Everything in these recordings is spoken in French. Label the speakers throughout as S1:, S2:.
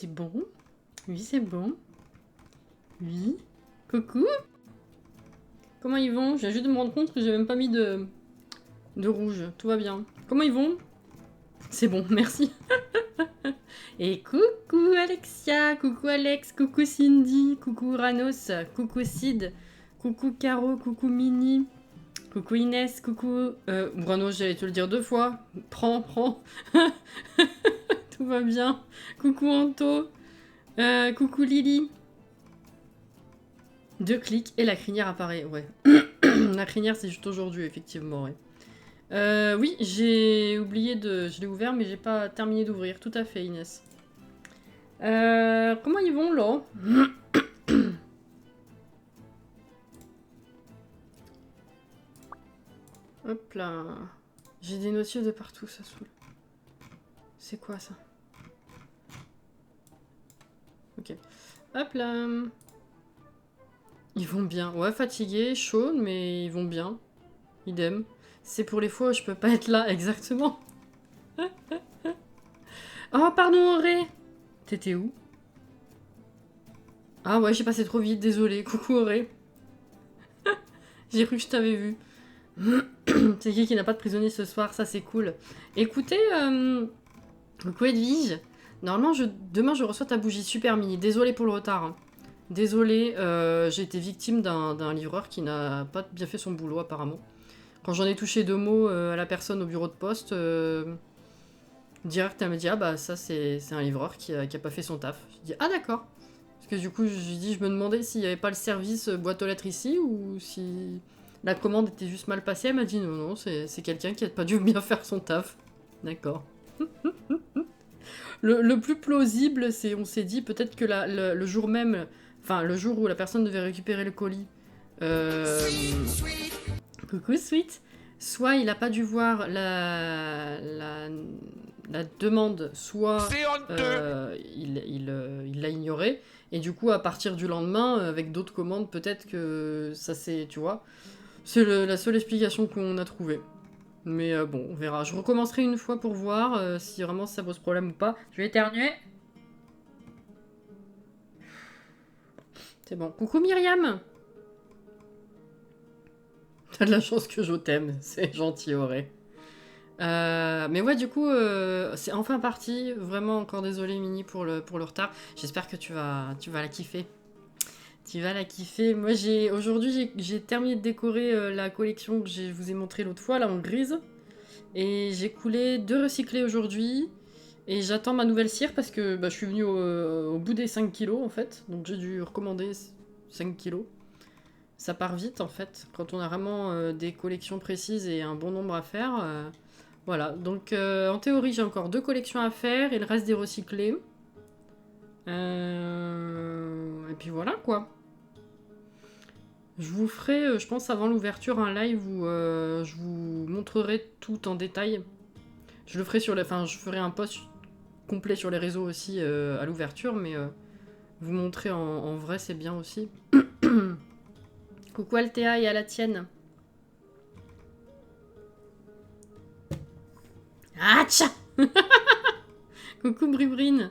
S1: c'est bon. Oui, c'est bon. Oui. Coucou. Comment ils vont? Je viens juste de me rendre compte que j'ai même pas mis de rouge. Tout va bien. Comment ils vont? C'est bon, merci. Et coucou Alexia, coucou Alex, coucou Cindy, coucou Ranos, coucou Sid, coucou Caro, coucou Mini, coucou Inès, coucou... Ranos, j'allais te le dire 2 fois. Prends. Tout va bien. Coucou Anto. Coucou Lily. 2 clics et la crinière apparaît, ouais. La crinière, c'est juste aujourd'hui, effectivement, ouais. Oui, j'ai oublié de... Je l'ai ouvert, mais j'ai pas terminé d'ouvrir. Tout à fait, Inès. Comment ils vont, là? Hop là. J'ai des nocifs de partout, ça saoule. C'est quoi, ça? Ok. Hop là. Ils vont bien. Ouais, fatigués, chauds, mais ils vont bien. Idem. C'est pour les fois où je peux pas être là, exactement. Oh, pardon, Auré. T'étais où? Ah ouais, j'ai passé trop vite, désolé. Coucou, Auré. J'ai cru que je t'avais vu. C'est qui n'a pas de prisonnier ce soir? Ça, c'est cool. Écoutez, coucou Edwige. Normalement, demain, je reçois ta bougie super mini. Désolé pour le retard. Hein. Désolé, j'ai été victime d'un livreur qui n'a pas bien fait son boulot, apparemment. Quand j'en ai touché 2 mots à la personne au bureau de poste, direct, elle me dit « Ah bah ça, c'est un livreur qui a pas fait son taf. » Je dis « Ah d'accord. » Parce que du coup, je me demandais s'il n'y avait pas le service boîte aux lettres ici, ou si la commande était juste mal passée. Elle m'a dit « Non, non, c'est quelqu'un qui n'a pas dû bien faire son taf. » D'accord. Le plus plausible, c'est on s'est dit peut-être que le jour même, enfin le jour où la personne devait récupérer le colis, coucou Sweet, soit il a pas dû voir la demande, soit il l'a ignoré, et du coup à partir du lendemain, avec d'autres commandes, peut-être que ça c'est, tu vois, c'est la seule explication qu'on a trouvée. Mais bon, on verra. Je recommencerai une fois pour voir si vraiment ça pose problème ou pas. Je vais éternuer. C'est bon. Coucou Myriam. T'as de la chance que je t'aime. C'est gentil, Auré. Mais ouais, du coup, c'est enfin parti. Vraiment, encore désolé, Mini, pour le retard. J'espère que tu vas la kiffer. Tu vas la kiffer. Moi, aujourd'hui, j'ai terminé de décorer la collection que je vous ai montré l'autre fois, là, en grise. Et j'ai coulé 2 recyclés aujourd'hui. Et j'attends ma nouvelle cire parce que je suis venue au bout des 5 kilos, en fait. Donc j'ai dû recommander 5 kilos. Ça part vite, en fait, quand on a vraiment des collections précises et un bon nombre à faire. Voilà, donc en théorie, j'ai encore 2 collections à faire et le reste des recyclés. Et puis voilà, quoi. Je vous ferai, je pense, avant l'ouverture, un live où je vous montrerai tout en détail. Je le ferai enfin, je ferai un post complet sur les réseaux aussi à l'ouverture, mais vous montrer en vrai, c'est bien aussi. Coucou Althea et à la tienne. Ah tcha. Coucou Bribrine.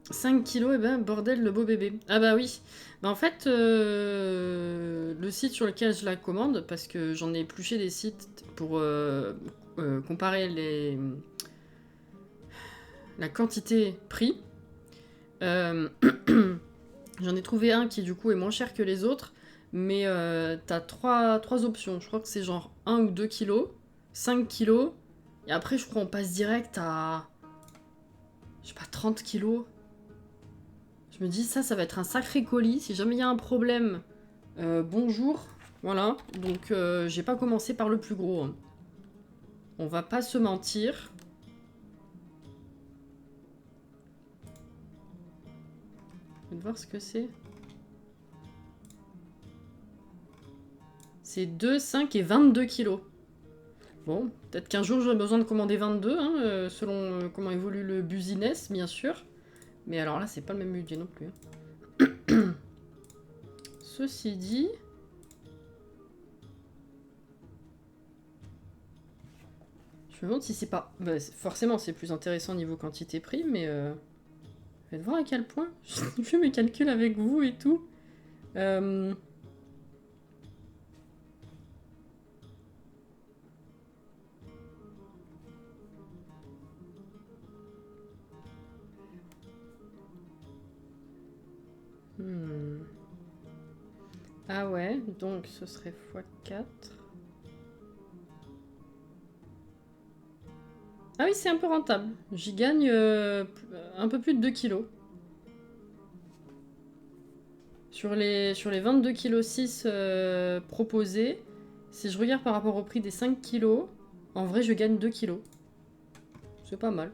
S1: 5 kilos, et ben bordel le beau bébé. Ah bah oui. Bah en fait, le site sur lequel je la commande, parce que j'en ai épluché des sites pour comparer la quantité prix. J'en ai trouvé un qui du coup est moins cher que les autres, mais t'as 3 options. Je crois que c'est genre 1 ou 2 kilos, 5 kilos, et après je crois on passe direct à, je sais pas, 30 kilos. Je me dis ça va être un sacré colis, si jamais il y a un problème, bonjour, voilà. Donc j'ai pas commencé par le plus gros, hein. On va pas se mentir. Je vais voir ce que c'est. C'est 2, 5 et 22 kilos. Bon, peut-être qu'un jour j'aurai besoin de commander 22, hein, selon comment évolue le business, bien sûr. Mais alors là, c'est pas le même budget non plus. Hein. Ceci dit... Je Je me demande si c'est pas... Bah, forcément, c'est plus intéressant niveau quantité-prix, mais... Faites voir à quel point. J'ai fait mes calculs avec vous et tout. Ah ouais, donc ce serait x4. Ah oui, c'est un peu rentable. J'y gagne un peu plus de 2 kilos. Sur les 22,6 kg proposés, si je regarde par rapport au prix des 5 kilos, en vrai je gagne 2 kilos. C'est pas mal.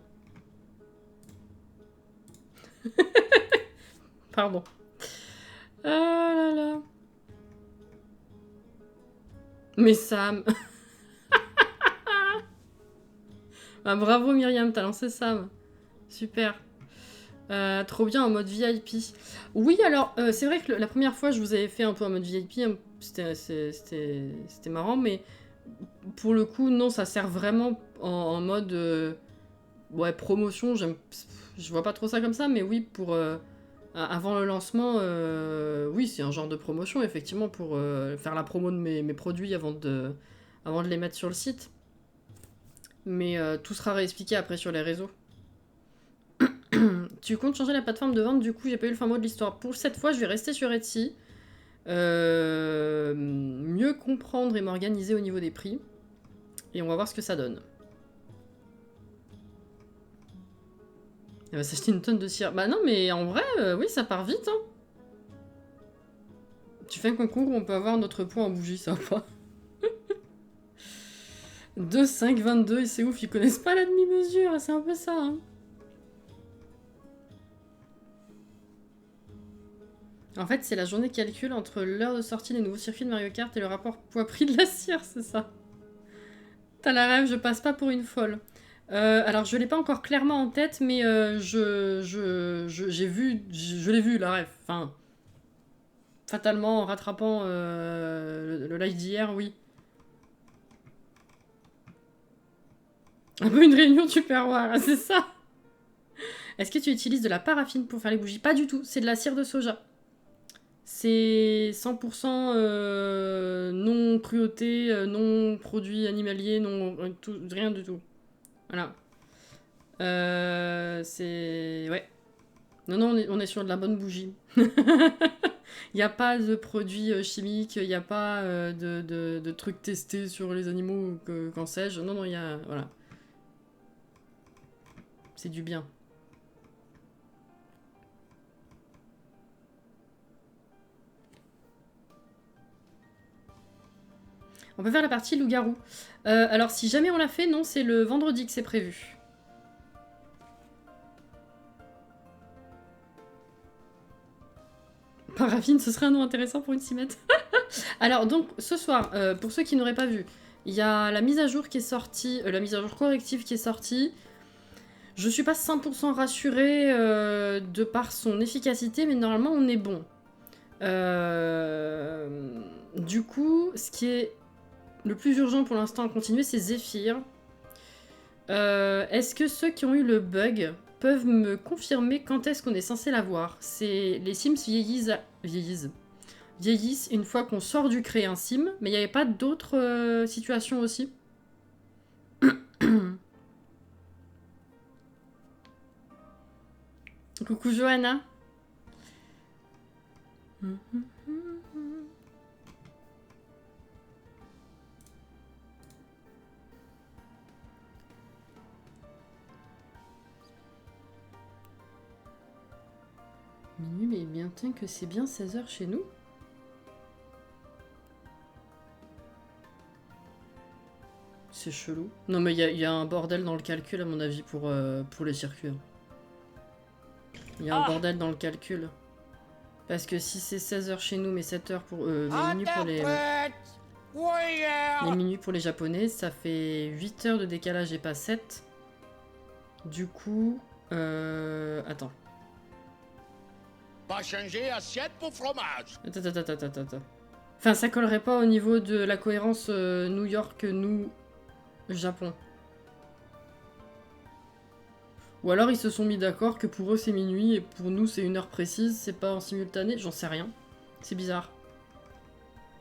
S1: Pardon. Ah là là. Mais Sam. Ah, bravo Myriam, t'as lancé Sam. Super. Trop bien en mode VIP. Oui, alors, c'est vrai que la première fois, je vous avais fait un peu en mode VIP. Hein, c'était marrant, mais pour le coup, non, ça sert vraiment en mode ouais, promotion. Je vois pas trop ça comme ça, mais oui, pour avant le lancement, oui, c'est un genre de promotion, effectivement, pour faire la promo de mes produits avant de les mettre sur le site. Mais tout sera réexpliqué après sur les réseaux. Tu comptes changer la plateforme de vente, du coup j'ai pas eu le fin mot de l'histoire. Pour cette fois, je vais rester sur Etsy. Mieux comprendre et m'organiser au niveau des prix. Et on va voir ce que ça donne. Elle va s'acheter une tonne de cire. Bah non, mais en vrai, oui, ça part vite. Hein. Tu fais un concours où on peut avoir notre poids en bougie, ça va pas. 2, 5, 22, et c'est ouf, ils connaissent pas la demi-mesure, c'est un peu ça. Hein. En fait, c'est la journée calcul entre l'heure de sortie des nouveaux circuits de Mario Kart et le rapport poids-prix de la cire, c'est ça. T'as la rêve, je passe pas pour une folle. Alors, je l'ai pas encore clairement en tête, mais j'ai vu, je l'ai vu, la rêve. Enfin, fatalement, en rattrapant le live d'hier, oui. Un peu une réunion tupperware, c'est ça. Est-ce que tu utilises de la paraffine pour faire les bougies? Pas du tout, c'est de la cire de soja. C'est 100% non cruauté, non produit animalier, non rien du tout. Voilà. C'est... Ouais. Non, non, on est sur de la bonne bougie. Il n'y a pas de produits chimiques, il n'y a pas de trucs testés sur les animaux, qu'en sais-je. Non, non, il y a... Voilà. C'est du bien. On peut faire la partie loup-garou. Alors, si jamais on l'a fait, non, c'est le vendredi que c'est prévu. Paraffine, ce serait un nom intéressant pour une cimette. Alors, donc, ce soir, pour ceux qui n'auraient pas vu, il y a la mise à jour qui est sortie, la mise à jour corrective qui est sortie. Je suis pas 100% rassurée de par son efficacité, mais normalement, on est bon. Du coup, ce qui est le plus urgent pour l'instant à continuer, c'est Zephyr. Est-ce que ceux qui ont eu le bug peuvent me confirmer quand est-ce qu'on est censé l'avoir? C'est les Sims vieillissent une fois qu'on sort du créer un sim, mais il n'y avait pas d'autres situations aussi? Coucou Johanna. Minuit, mais bien tiens que c'est bien 16h chez nous. C'est chelou. Non mais il y a un bordel dans le calcul à mon avis pour les circuits. Il y a un bordel dans le calcul. Parce que si c'est 16h chez nous mais 7h pour minuit pour les minuit pour les japonais, ça fait 8 heures de décalage et pas 7. Du coup, attends.
S2: Pas changer assiette pour fromage.
S1: Attends. Enfin, ça collerait pas au niveau de la cohérence New York, nous, Japon. Ou alors ils se sont mis d'accord que pour eux c'est minuit et pour nous c'est une heure précise, c'est pas en simultané, j'en sais rien. C'est bizarre.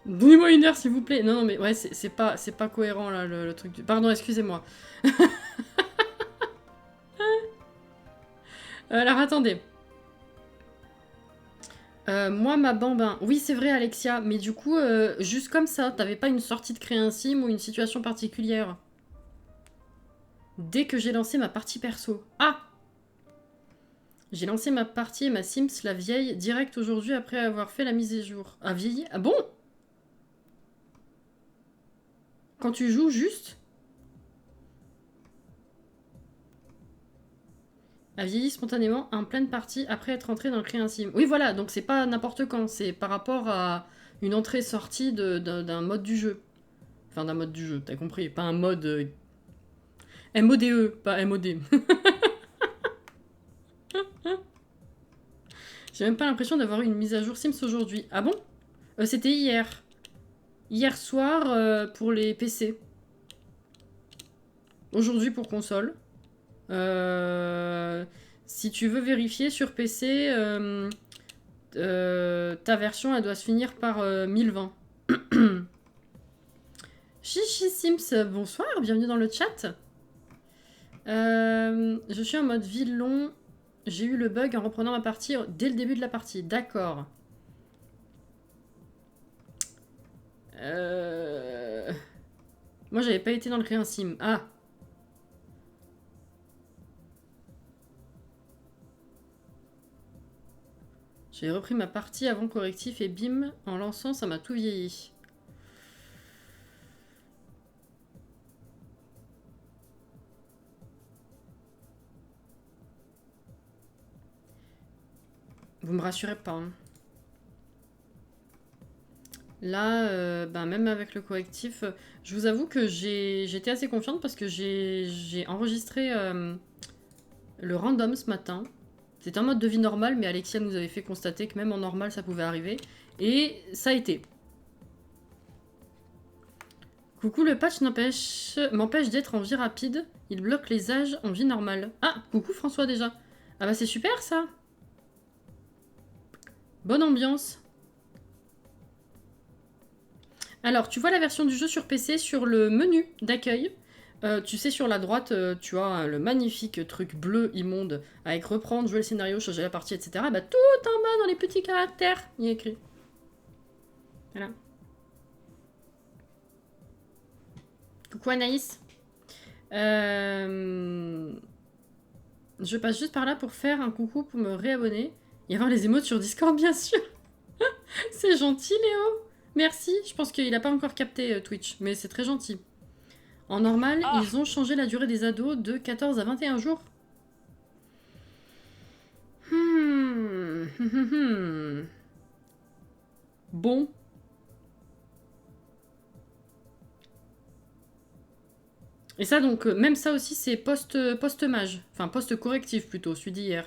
S1: Donnez-moi une heure s'il vous plaît. Non, non, mais ouais, c'est pas cohérent là le truc du... Pardon, excusez-moi. Alors attendez. Moi, ma bambin. Oui, c'est vrai, Alexia, mais du coup, juste comme ça, t'avais pas une sortie de créer un sim ou une situation particulière? Dès que j'ai lancé ma partie perso. Ah! J'ai lancé ma partie et ma Sims, la vieille, direct aujourd'hui après avoir fait la mise à jour. Ah, vieilli? Ah bon? Quand tu joues juste? A vieilli spontanément en pleine partie après être entré dans le créer un sim. Oui, voilà, donc c'est pas n'importe quand, c'est par rapport à une entrée-sortie d'un mode du jeu. Enfin, d'un mode du jeu, t'as compris, pas un mode MODE, pas MOD. J'ai même pas l'impression d'avoir eu une mise à jour Sims aujourd'hui. Ah bon? C'était hier. Hier soir pour les PC. Aujourd'hui pour console. Si tu veux vérifier sur PC, ta version elle doit se finir par 1020. Chichi Sims, bonsoir, bienvenue dans le chat. Je suis en mode ville long. J'ai eu le bug en reprenant ma partie dès le début de la partie. D'accord. Moi, j'avais pas été dans le créer un sim. Ah. J'ai repris ma partie avant correctif et bim, en lançant, ça m'a tout vieilli. Vous me rassurez pas. Hein. Là, ben même avec le correctif, je vous avoue que j'étais assez confiante parce que j'ai enregistré le random ce matin. C'était un mode de vie normal, mais Alexia nous avait fait constater que même en normal, ça pouvait arriver. Et ça a été. Coucou, le patch m'empêche d'être en vie rapide. Il bloque les âges en vie normale. Ah, coucou François déjà. Ah bah c'est super ça. Bonne ambiance. Alors, tu vois la version du jeu sur PC sur le menu d'accueil. Tu sais, sur la droite, tu as le magnifique truc bleu immonde avec reprendre, jouer le scénario, changer la partie, etc. Bah, tout en bas dans les petits caractères, il y a écrit. Voilà. Coucou Anaïs. Je passe juste par là pour faire un coucou pour me réabonner et avoir les émotes sur Discord, bien sûr. C'est gentil, Léo. Merci. Je pense qu'il n'a pas encore capté Twitch, mais c'est très gentil. En normal, ils ont changé la durée des ados de 14 à 21 jours. Bon. Et ça, donc, même ça aussi, c'est post-mage. Enfin, post-correctif, plutôt, celui d'hier.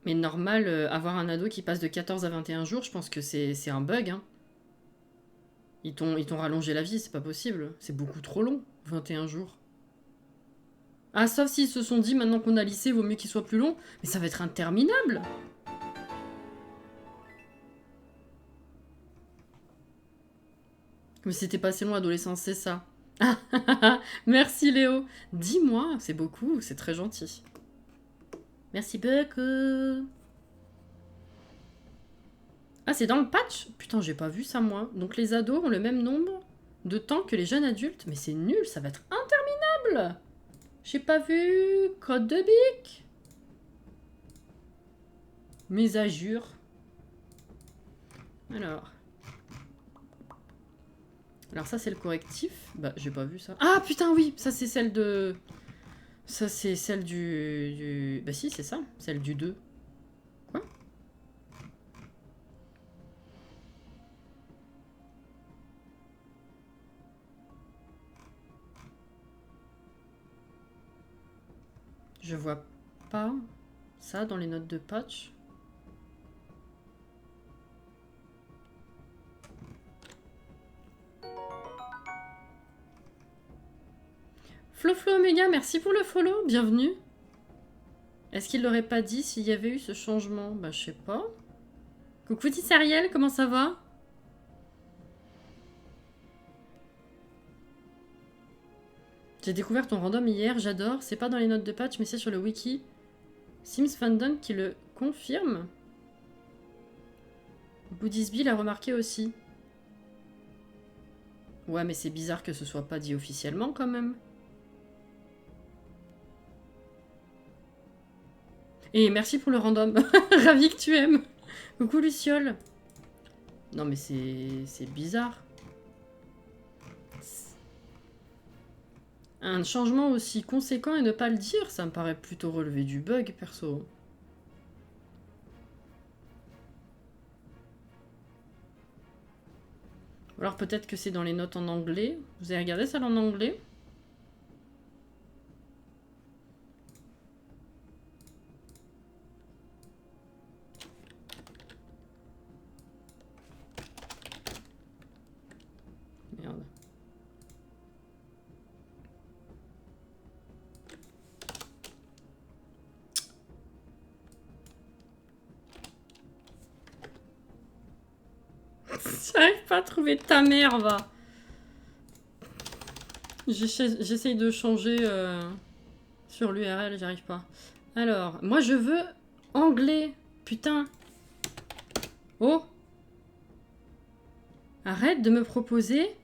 S1: Mais normal, avoir un ado qui passe de 14 à 21 jours, je pense que c'est un bug. Hein. Ils t'ont rallongé la vie, c'est pas possible. C'est beaucoup trop long, 21 jours. Ah, sauf s'ils se sont dit, maintenant qu'on a lycée, vaut mieux qu'il soit plus long. Mais ça va être interminable. Mais c'était pas assez long, adolescence, c'est ça. Merci Léo. Dis-moi, c'est beaucoup, c'est très gentil. Merci beaucoup. Ah, c'est dans le patch? Putain, j'ai pas vu ça, moi. Donc les ados ont le même nombre de temps que les jeunes adultes. Mais c'est nul, ça va être interminable. J'ai pas vu. Code de bic. Mise à jour. Alors ça, c'est le correctif. Bah, j'ai pas vu ça. Ah, putain, oui. Ça, c'est celle de... Ça, c'est celle du... Bah si, c'est ça. Celle du 2. Quoi? Je vois pas ça dans les notes de patch. Flo Omega, merci pour le follow, bienvenue. Est-ce qu'il l'aurait pas dit s'il y avait eu ce changement? Bah je sais pas. Coucou Tissariel, comment ça va? J'ai découvert ton random hier, j'adore. C'est pas dans les notes de patch, mais c'est sur le wiki. Sims Fandom qui le confirme. Buddhisby l'a remarqué aussi. Ouais, mais c'est bizarre que ce soit pas dit officiellement quand même. Et merci pour le random. Ravi que tu aimes. Coucou Luciole. Non mais c'est bizarre. Un changement aussi conséquent et ne pas le dire, ça me paraît plutôt relever du bug perso. Ou alors peut-être que c'est dans les notes en anglais. Vous avez regardé ça en anglais? Merde. J'arrive pas à trouver ta mère, va. J'essaye de changer sur l'URL, j'arrive pas. Alors, moi je veux anglais. Putain. Oh. Arrête de me proposer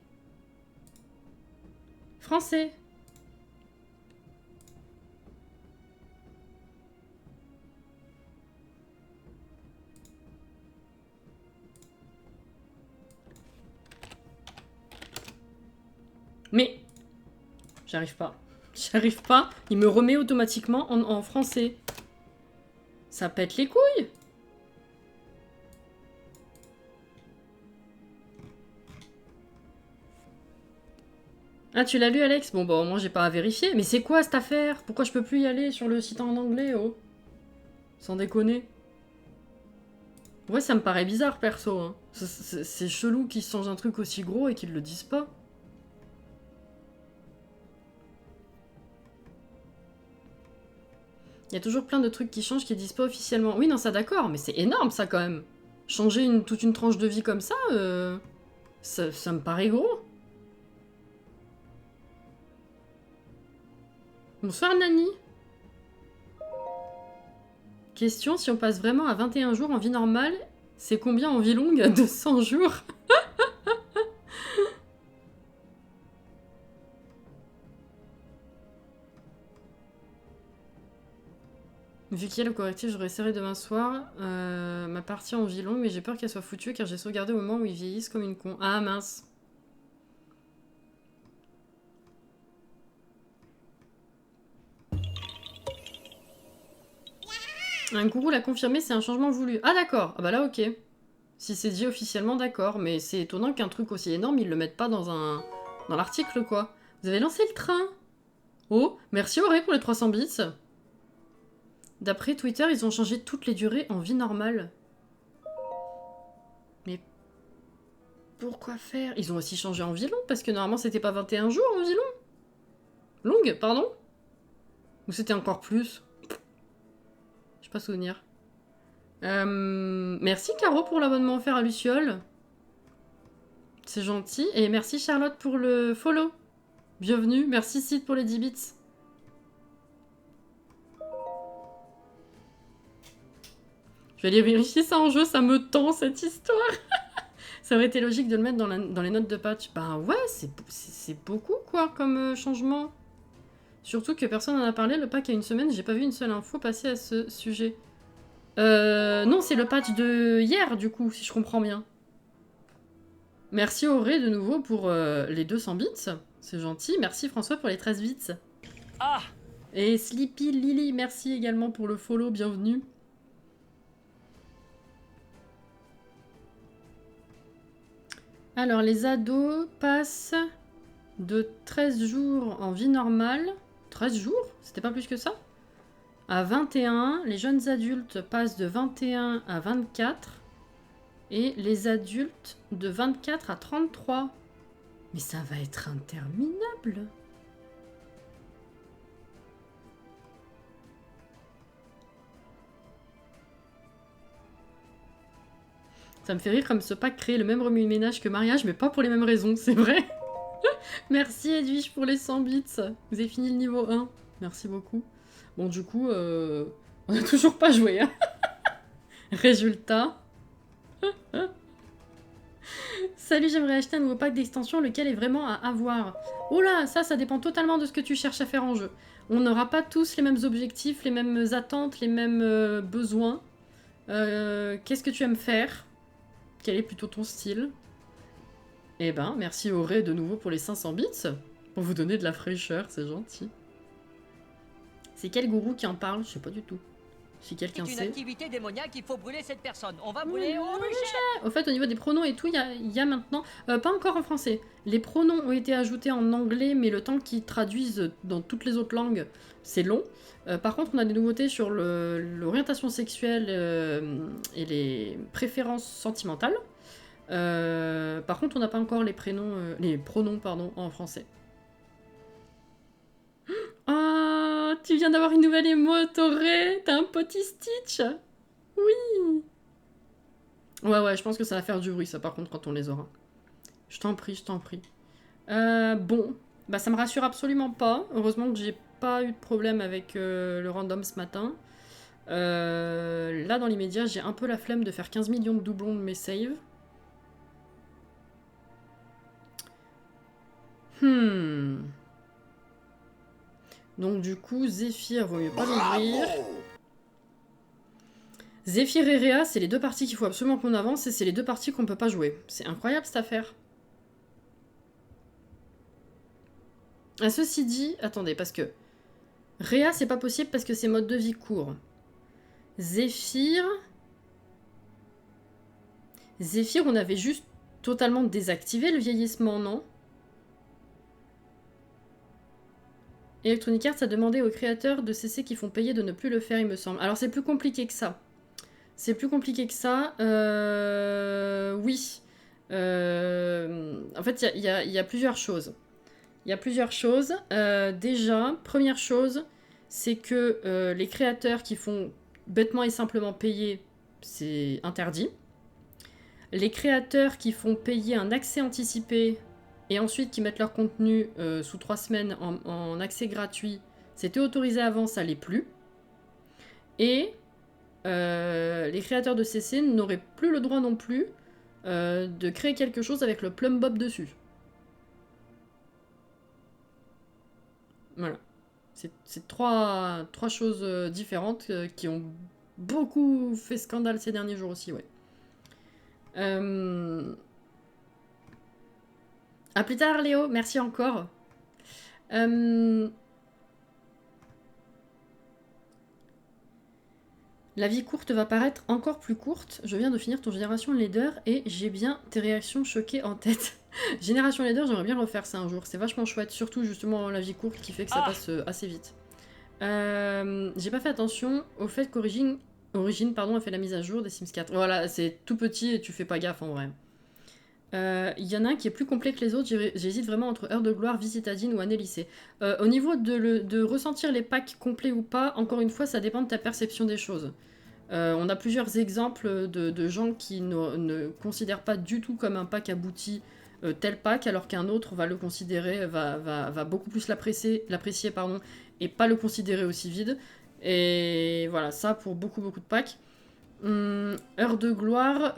S1: français. Mais j'arrive pas. J'arrive pas. Il me remet automatiquement en français. Ça pète les couilles. Ah, tu l'as lu, Alex? Bon, bah, au moins, j'ai pas à vérifier. Mais c'est quoi cette affaire? Pourquoi je peux plus y aller sur le site en anglais, oh? Sans déconner. Ouais, ça me paraît bizarre, perso. Hein. C'est chelou qu'ils changent un truc aussi gros et qu'ils le disent pas. Il y a toujours plein de trucs qui changent qui disent pas officiellement. Oui, non, ça d'accord, mais c'est énorme, ça, quand même. Changer toute une tranche de vie comme ça, ça me paraît gros. Bonsoir, Nani. Question, si on passe vraiment à 21 jours en vie normale, c'est combien en vie longue de 100 jours? Vu qu'il y a le correctif, j'aurais essayé demain soir ma partie en vie longue, mais j'ai peur qu'elle soit foutue car j'ai sauvegardé au moment où ils vieillissent comme une con. Ah mince. Un gourou l'a confirmé, c'est un changement voulu. Ah d'accord, ah bah là ok. Si c'est dit officiellement, d'accord, mais c'est étonnant qu'un truc aussi énorme, ils le mettent pas dans l'article quoi. Vous avez lancé le train. Oh, merci Auré pour les 300 bits. D'après Twitter, ils ont changé toutes les durées en vie normale. Mais pourquoi faire? Ils ont aussi changé en vie longue, parce que normalement c'était pas 21 jours en vie longue. Longue, pardon? Ou c'était encore plus? J'ai pas souvenir. Merci Caro pour l'abonnement offert à Luciole. C'est gentil. Et merci Charlotte pour le follow. Bienvenue. Merci Sid pour les 10 bits. Je vais aller vérifier ça en jeu, ça me tend cette histoire. Ça aurait été logique de le mettre dans les notes de patch. Bah ouais, c'est beaucoup quoi comme changement. Surtout que personne n'en a parlé, le pack a une semaine, j'ai pas vu une seule info passer à ce sujet. Non, c'est le patch de hier du coup, si je comprends bien. Merci Auré de nouveau pour les 200 bits, c'est gentil. Merci François pour les 13 bits.
S2: Ah!
S1: Et Sleepy Lily, merci également pour le follow, bienvenue. Alors, les ados passent de 13 jours en vie normale. 13 jours? C'était pas plus que ça? À 21. Les jeunes adultes passent de 21 à 24. Et les adultes de 24 à 33. Mais ça va être interminable. Ça me fait rire comme ce pack crée le même remue-ménage que mariage, mais pas pour les mêmes raisons, c'est vrai. Merci Edwige pour les 100 bits. Vous avez fini le niveau 1. Merci beaucoup. Bon, du coup, on n'a toujours pas joué. Hein. Résultat. Salut, j'aimerais acheter un nouveau pack d'extension, lequel est vraiment à avoir. Oh là, ça dépend totalement de ce que tu cherches à faire en jeu. On n'aura pas tous les mêmes objectifs, les mêmes attentes, les mêmes besoins. Qu'est-ce que tu aimes faire? Quel est plutôt ton style? Eh ben, merci Auré de nouveau pour les 500 bits. Pour vous donner de la fraîcheur, c'est gentil. C'est quel gourou qui en parle? Je sais pas du tout. Si quelqu'un sait.
S3: C'est une activité démoniaque, il faut brûler cette personne. On va brûler au
S1: Au fait, au niveau des pronoms et tout, il y a maintenant... pas encore en français. Les pronoms ont été ajoutés en anglais, mais le temps qu'ils traduisent dans toutes les autres langues, c'est long. Par contre, on a des nouveautés sur l'orientation sexuelle et les préférences sentimentales. Par contre, on n'a pas encore les pronoms pardon, en français. Ah, tu viens d'avoir une nouvelle émote, Auré. T'as un petit Stitch. Oui. Ouais, je pense que ça va faire du bruit, ça, par contre, quand on les aura. Je t'en prie, je t'en prie. Bon, bah ça me rassure absolument pas. Heureusement que j'ai pas eu de problème avec le random ce matin. Là, dans l'immédiat, j'ai un peu la flemme de faire 15 millions de doublons de mes saves. Donc du coup, Zephyr, vaut mieux pas l'ouvrir. Zephyr et Réa, c'est les deux parties qu'il faut absolument qu'on avance et c'est les deux parties qu'on peut pas jouer. C'est incroyable cette affaire. Ah, ceci dit, attendez, parce que Réa, c'est pas possible parce que c'est mode de vie court. Zephyr, on avait juste totalement désactivé le vieillissement, non? Electronic Arts a demandé aux créateurs de CC qui font payer de ne plus le faire, il me semble. Alors c'est plus compliqué que ça. C'est plus compliqué que ça. Oui. En fait, il y a plusieurs choses. Il y a plusieurs choses. Déjà, première chose, c'est que les créateurs qui font bêtement et simplement payer, c'est interdit. Les créateurs qui font payer un accès anticipé et ensuite qui mettent leur contenu sous 3 semaines en accès gratuit, c'était autorisé avant, ça l'est plus. Et les créateurs de CC n'auraient plus le droit non plus de créer quelque chose avec le Plumbob dessus. Voilà. C'est trois choses différentes qui ont beaucoup fait scandale ces derniers jours aussi, ouais. À plus tard, Léo. Merci encore. La vie courte va paraître encore plus courte. Je viens de finir ton Génération Leader et j'ai bien tes réactions choquées en tête. Génération Leader, j'aimerais bien le refaire ça un jour. C'est vachement chouette, surtout justement la vie courte qui fait que ça passe assez vite. J'ai pas fait attention au fait qu'Origine a fait la mise à jour des Sims 4. Voilà, c'est tout petit et tu fais pas gaffe en vrai. Il y en a un qui est plus complet que les autres, j'hésite vraiment entre Heure de Gloire, Vie Citadine ou Année Lycée. Au niveau de ressentir les packs complets ou pas, encore une fois, ça dépend de ta perception des choses. On a plusieurs exemples de gens qui ne considèrent pas du tout comme un pack abouti tel pack, alors qu'un autre va le considérer, va beaucoup plus l'apprécier, et pas le considérer aussi vide. Et voilà, ça pour beaucoup de packs. Heure de Gloire,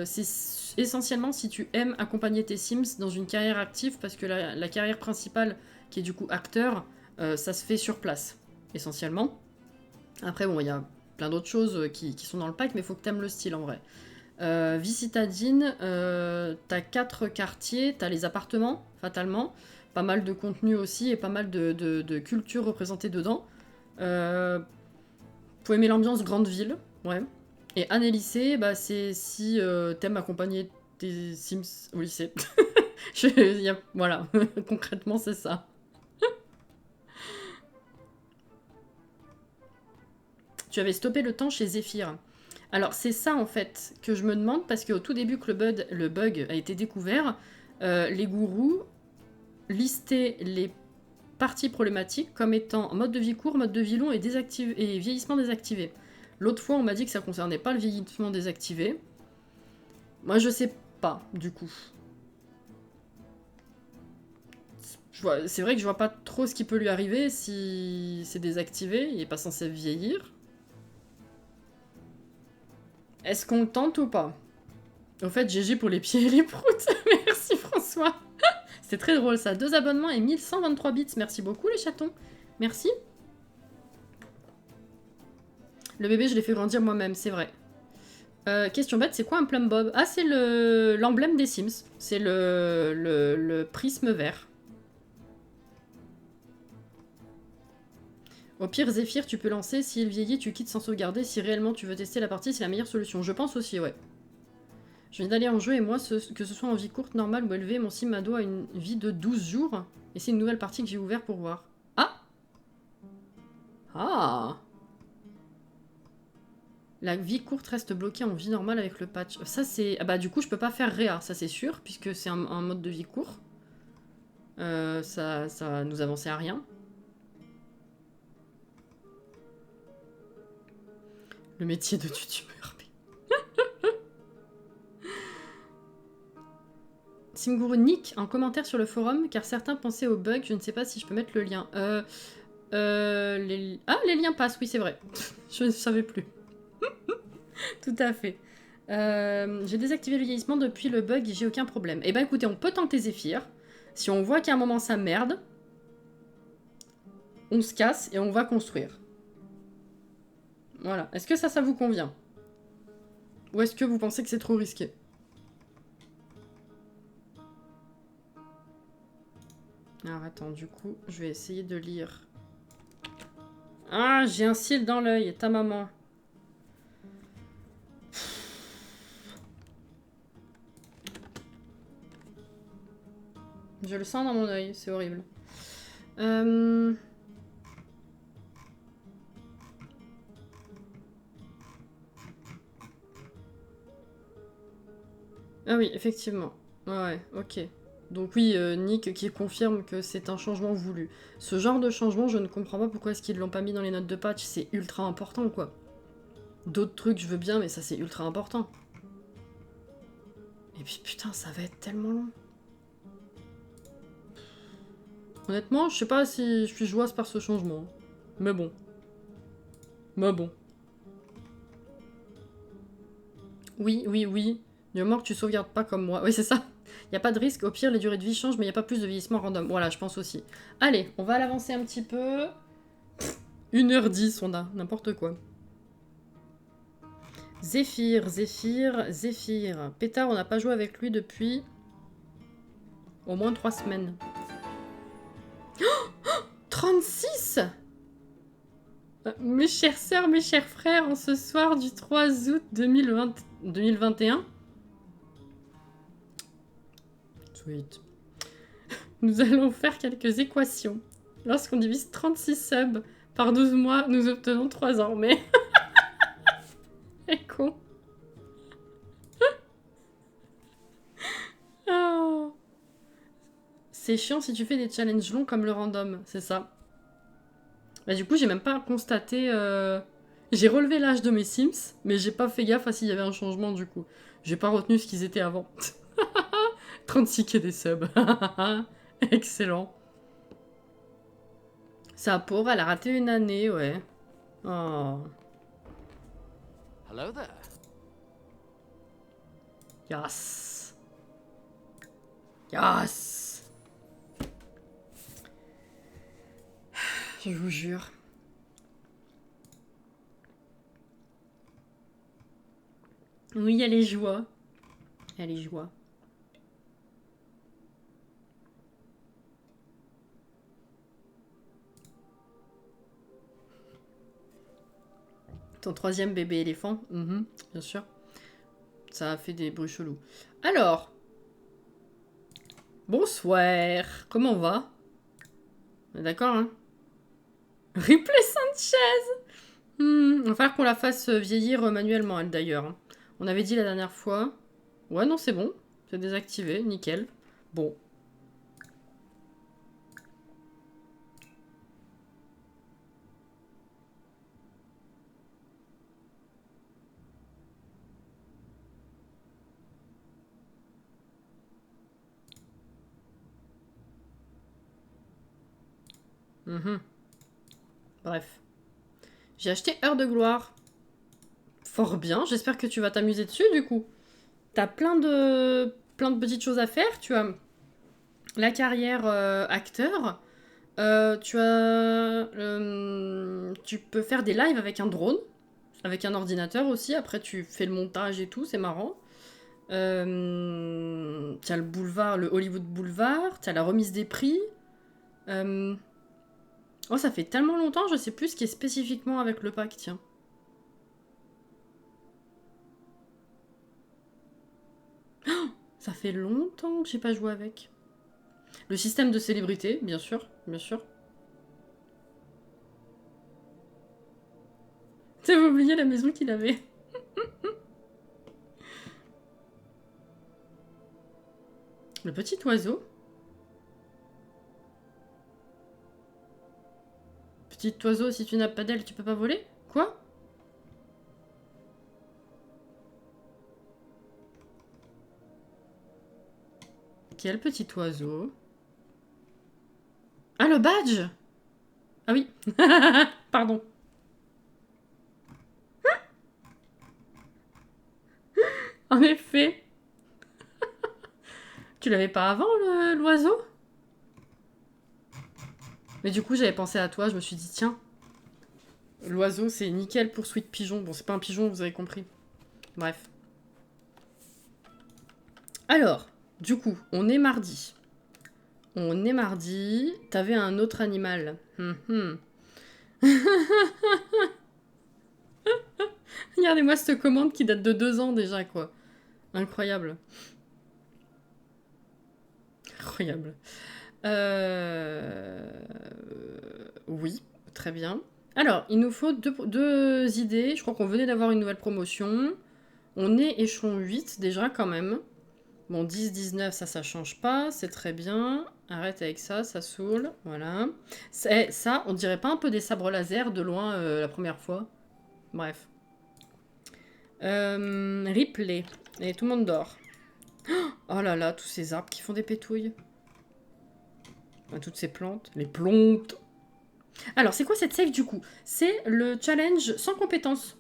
S1: c'est essentiellement si tu aimes accompagner tes Sims dans une carrière active, parce que la carrière principale, qui est du coup acteur, ça se fait sur place, essentiellement. Après, bon, il y a plein d'autres choses qui sont dans le pack, mais il faut que tu aimes le style en vrai. Vie Citadine, t'as 4 quartiers, t'as les appartements, fatalement, pas mal de contenu aussi, et pas mal de culture représentée dedans. Faut aimer l'ambiance grande ville, ouais. Et Année Lycée, bah, c'est si t'aimes accompagner tes Sims au lycée. Voilà, concrètement, c'est ça. Tu avais stoppé le temps chez Zephyr. Alors, c'est ça, en fait, que je me demande, parce qu'au tout début que le bug a été découvert, les gourous listaient les parties problématiques comme étant mode de vie court, mode de vie long et vieillissement désactivé. L'autre fois, on m'a dit que ça concernait pas le vieillissement désactivé. Moi, je sais pas, du coup. C'est vrai que je vois pas trop ce qui peut lui arriver si c'est désactivé. Il est pas censé vieillir. Est-ce qu'on le tente ou pas? Au fait, GG pour les pieds et les proutes. Merci François. C'était très drôle ça. 2 abonnements et 1123 bits. Merci beaucoup les chatons. Merci. Le bébé, je l'ai fait grandir moi-même, c'est vrai. Question bête, c'est quoi un plum bob? Ah, c'est l'emblème des Sims. C'est le prisme vert. Au pire, Zephyr, tu peux lancer. S'il vieillit, tu quittes sans sauvegarder. Si réellement tu veux tester la partie, c'est la meilleure solution. Je pense aussi, ouais. Je viens d'aller en jeu et moi, que ce soit en vie courte, normale ou élevée, mon sim ado a une vie de 12 jours. Et c'est une nouvelle partie que j'ai ouverte pour voir. Ah! Ah! La vie courte reste bloquée en vie normale avec le patch. Ça, c'est... Ah bah, du coup, je peux pas faire Réa, ça c'est sûr, puisque c'est un mode de vie court. Ça va nous avancer à rien. Le métier de youtubeur. Simguru Nick, en commentaire sur le forum, car certains pensaient au bug, je ne sais pas si je peux mettre le lien. Ah, les liens passent, oui c'est vrai. Je ne savais plus. Tout à fait. J'ai désactivé le vieillissement depuis le bug et j'ai aucun problème. Eh ben écoutez, on peut tenter Zephyr. Si on voit qu'à un moment ça merde, on se casse et on va construire. Voilà. Est-ce que ça vous convient? Ou est-ce que vous pensez que c'est trop risqué? Alors attends, du coup, je vais essayer de lire. Ah, j'ai un cil dans l'œil, ta maman. Je le sens dans mon œil, c'est horrible. Ah oui, effectivement. Ouais, ok. Donc oui, Nick qui confirme que c'est un changement voulu. Ce genre de changement, je ne comprends pas pourquoi est-ce qu'ils l'ont pas mis dans les notes de patch. C'est ultra important, quoi. D'autres trucs, je veux bien, mais ça, c'est ultra important. Et puis, putain, ça va être tellement long. Honnêtement, je sais pas si je suis joyeuse par ce changement. Mais bon. Mais bon. Oui, oui, oui. Du moment que tu sauvegardes pas comme moi. Oui, c'est ça. Il n'y a pas de risque. Au pire, les durées de vie changent, mais il n'y a pas plus de vieillissement random. Voilà, je pense aussi. Allez, on va l'avancer un petit peu. 1h10, on a. N'importe quoi. Zephyr, Zephyr, Zephyr. Pétard, on n'a pas joué avec lui depuis... au moins 3 semaines. Oh, 36. Mes chères sœurs, mes chers frères, en ce soir du 3 août 2021... Sweet. Nous allons faire quelques équations. Lorsqu'on divise 36 subs par 12 mois, nous obtenons 3 ans. Mais... c'est con. Oh. C'est chiant si tu fais des challenges longs comme le random, c'est ça. Bah, du coup, j'ai même pas constaté... J'ai relevé l'âge de mes Sims, mais j'ai pas fait gaffe à s'il y avait un changement du coup. J'ai pas retenu ce qu'ils étaient avant. 36 k des subs. Excellent. Sa pauvre, elle a raté une année, ouais. Oh.
S2: Hello there.
S1: Yes. Yes. Je vous jure. Oui, il y a les joies. Il y a les joies. Ton 3e bébé éléphant, bien sûr. Ça a fait des bruits chelous. Alors. Bonsoir. Comment on va? D'accord, hein? Ripley Sanchez. Va falloir qu'on la fasse vieillir manuellement, elle, d'ailleurs. Hein. On avait dit la dernière fois. Ouais, non, c'est bon. C'est désactivé, nickel. Bon. Mhm. Bref. J'ai acheté Heure de Gloire. Fort bien, j'espère que tu vas t'amuser dessus du coup. T'as plein de petites choses à faire. Tu as la carrière acteur. Tu peux faire des lives avec un drone, avec un ordinateur aussi. Après, tu fais le montage et tout, c'est marrant. T'as le boulevard, le Hollywood Boulevard. T'as la remise des prix. Oh, ça fait tellement longtemps, je sais plus ce qui est spécifiquement avec le pack, tiens. Ça fait longtemps que j'ai pas joué avec. Le système de célébrité, bien sûr, bien sûr. T'avais oublié la maison qu'il avait. Le petit oiseau. Petit oiseau, si tu n'as pas d'aile, tu peux pas voler? Quoi? Quel petit oiseau? Ah, le badge! Ah oui. Pardon. En effet. Tu l'avais pas avant, l'oiseau? Mais du coup, j'avais pensé à toi, je me suis dit, tiens, l'oiseau, c'est nickel pour Sweet Pigeon. Bon, c'est pas un pigeon, vous avez compris. Bref. Alors, du coup, on est mardi. On est mardi. T'avais un autre animal. Regardez-moi cette commande qui date de 2 ans déjà, quoi. Incroyable. Incroyable. Oui, très bien. Alors, il nous faut deux idées. Je crois qu'on venait d'avoir une nouvelle promotion. On est échelon 8 déjà quand même. Bon, 10, 19, ça change pas. C'est très bien. Arrête avec ça, ça saoule. Voilà. Ça, on dirait pas un peu des sabres laser de loin la première fois? Bref. Replay. Et tout le monde dort. Oh là là, tous ces arbres qui font des pétouilles. Toutes ces plantes. Les plantes. Alors, c'est quoi cette save du coup? C'est le challenge sans compétences.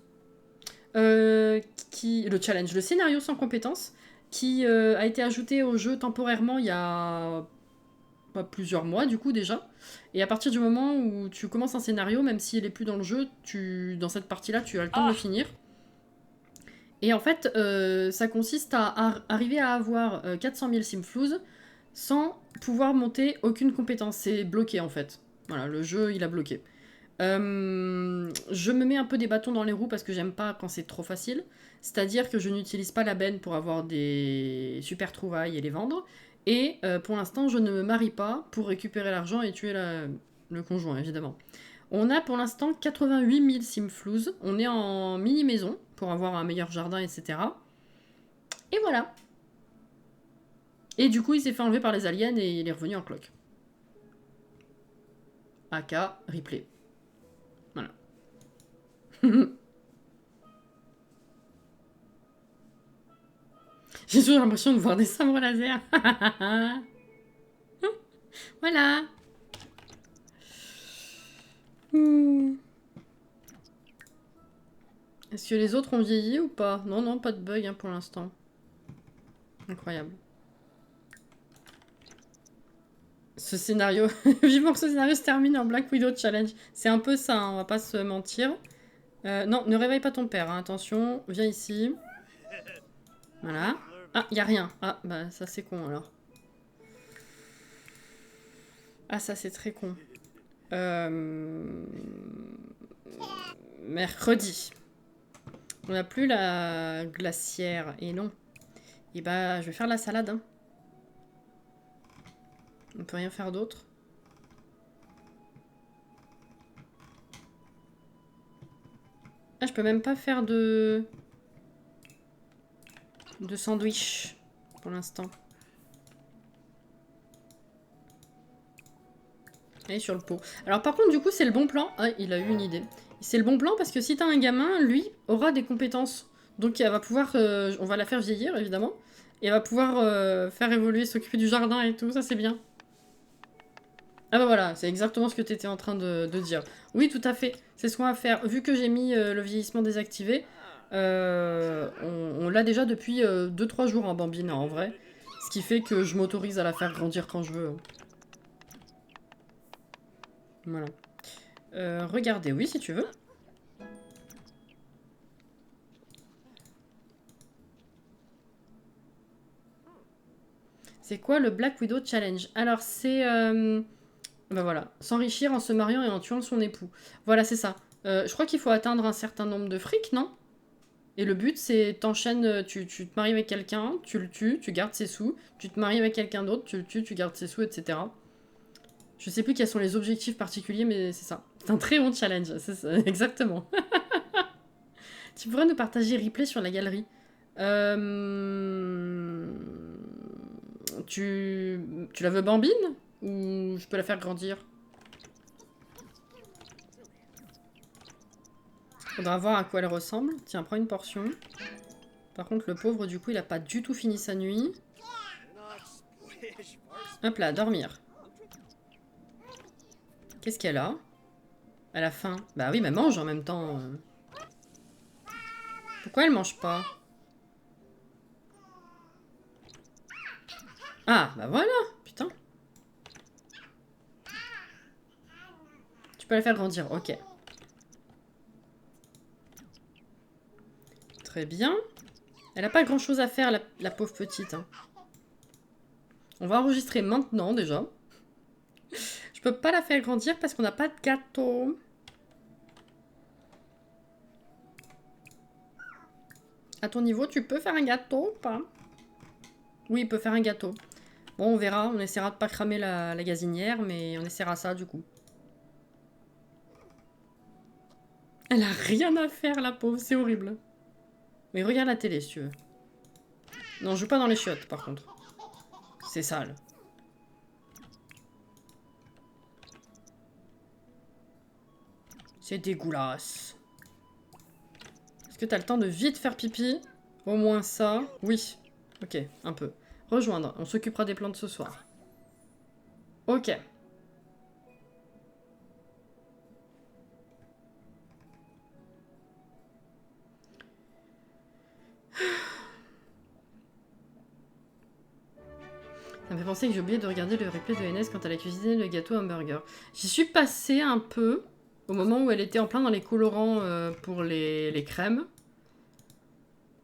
S1: Le challenge, le scénario sans compétences, qui a été ajouté au jeu temporairement il y a plusieurs mois du coup déjà. Et à partir du moment où tu commences un scénario, même s'il n'est plus dans le jeu, dans cette partie-là, tu as le temps de le finir. Et en fait, ça consiste à arriver à avoir 400 000 simflouz sans pouvoir monter aucune compétence. C'est bloqué en fait. Voilà, le jeu, il a bloqué. Je me mets un peu des bâtons dans les roues parce que j'aime pas quand c'est trop facile. C'est-à-dire que je n'utilise pas la benne pour avoir des super trouvailles et les vendre. Et pour l'instant, je ne me marie pas pour récupérer l'argent et tuer le conjoint, évidemment. On a pour l'instant 88 000 simflouz. On est en mini-maison pour avoir un meilleur jardin, etc. Et voilà. Et du coup, il s'est fait enlever par les aliens et il est revenu en cloque. AK, replay. Voilà. J'ai toujours l'impression de voir des sabres laser. Voilà. Est-ce que les autres ont vieilli ou pas? Non, non, pas de bug hein, pour l'instant. Incroyable. Ce scénario... Vivement que ce scénario se termine en Black Widow Challenge. C'est un peu ça, hein, on va pas se mentir. Non, ne réveille pas ton père, hein, attention. Viens ici. Voilà. Ah, y a rien. Ah, bah ça c'est con alors. Ah, ça c'est très con. Mercredi. On n'a plus la glacière. Et non. Et bah, je vais faire la salade. Hein. On peut rien faire d'autre. Ah, je peux même pas faire de sandwich pour l'instant. Et sur le pot. Alors par contre, du coup, c'est le bon plan. Ah, il a eu une idée. C'est le bon plan parce que si t'as un gamin, lui, aura des compétences. Donc elle va pouvoir... on va la faire vieillir, évidemment. Et elle va pouvoir faire évoluer, s'occuper du jardin et tout. Ça, c'est bien. Ah bah voilà, c'est exactement ce que tu étais en train de dire. Oui, tout à fait. C'est ce qu'on va faire. Vu que j'ai mis le vieillissement désactivé, on l'a déjà depuis 2-3 jours en bambine, en vrai. Ce qui fait que je m'autorise à la faire grandir quand je veux. Voilà. Regardez, oui, si tu veux. C'est quoi le Black Widow Challenge? Alors, c'est... ben voilà, s'enrichir en se mariant et en tuant son époux. Voilà, c'est ça. Je crois qu'il faut atteindre un certain nombre de fric, non? Et le but, c'est t'enchaînes, tu te maries avec quelqu'un, tu le tues, tu gardes ses sous, tu te maries avec quelqu'un d'autre, tu le tues, tu gardes ses sous, etc. Je sais plus quels sont les objectifs particuliers, mais c'est ça. C'est un très bon challenge, c'est ça, exactement. Tu pourrais nous partager replay sur la galerie. Tu la veux bambine? Ou je peux la faire grandir? Faudra voir à quoi elle ressemble. Tiens, prends une portion. Par contre, le pauvre, du coup, il a pas du tout fini sa nuit. Hop là, dormir. Qu'est-ce qu'elle a? Elle a faim. Bah oui, mais elle mange en même temps. Pourquoi elle mange pas? Ah, bah voilà. Putain. Tu peux la faire grandir, ok. Très bien. Elle a pas grand-chose à faire, la pauvre petite. Hein. On va enregistrer maintenant, déjà. Je peux pas la faire grandir parce qu'on n'a pas de gâteau. À ton niveau, tu peux faire un gâteau ou pas? Oui, il peut faire un gâteau. Bon, on verra. On essaiera de pas cramer la gazinière, mais on essaiera ça, du coup. Elle a rien à faire, la pauvre. C'est horrible. Mais regarde la télé, si tu veux. Non, joue pas dans les chiottes, par contre. C'est sale. C'est dégueulasse. Est-ce que t'as le temps de vite faire pipi? Au moins ça. Oui. Ok, un peu. Rejoindre. On s'occupera des plantes ce soir. Ok. Ça me fait penser que j'ai oublié de regarder le replay de NS quand elle a cuisiné le gâteau hamburger. J'y suis passée un peu au moment où elle était en plein dans les colorants pour les crèmes.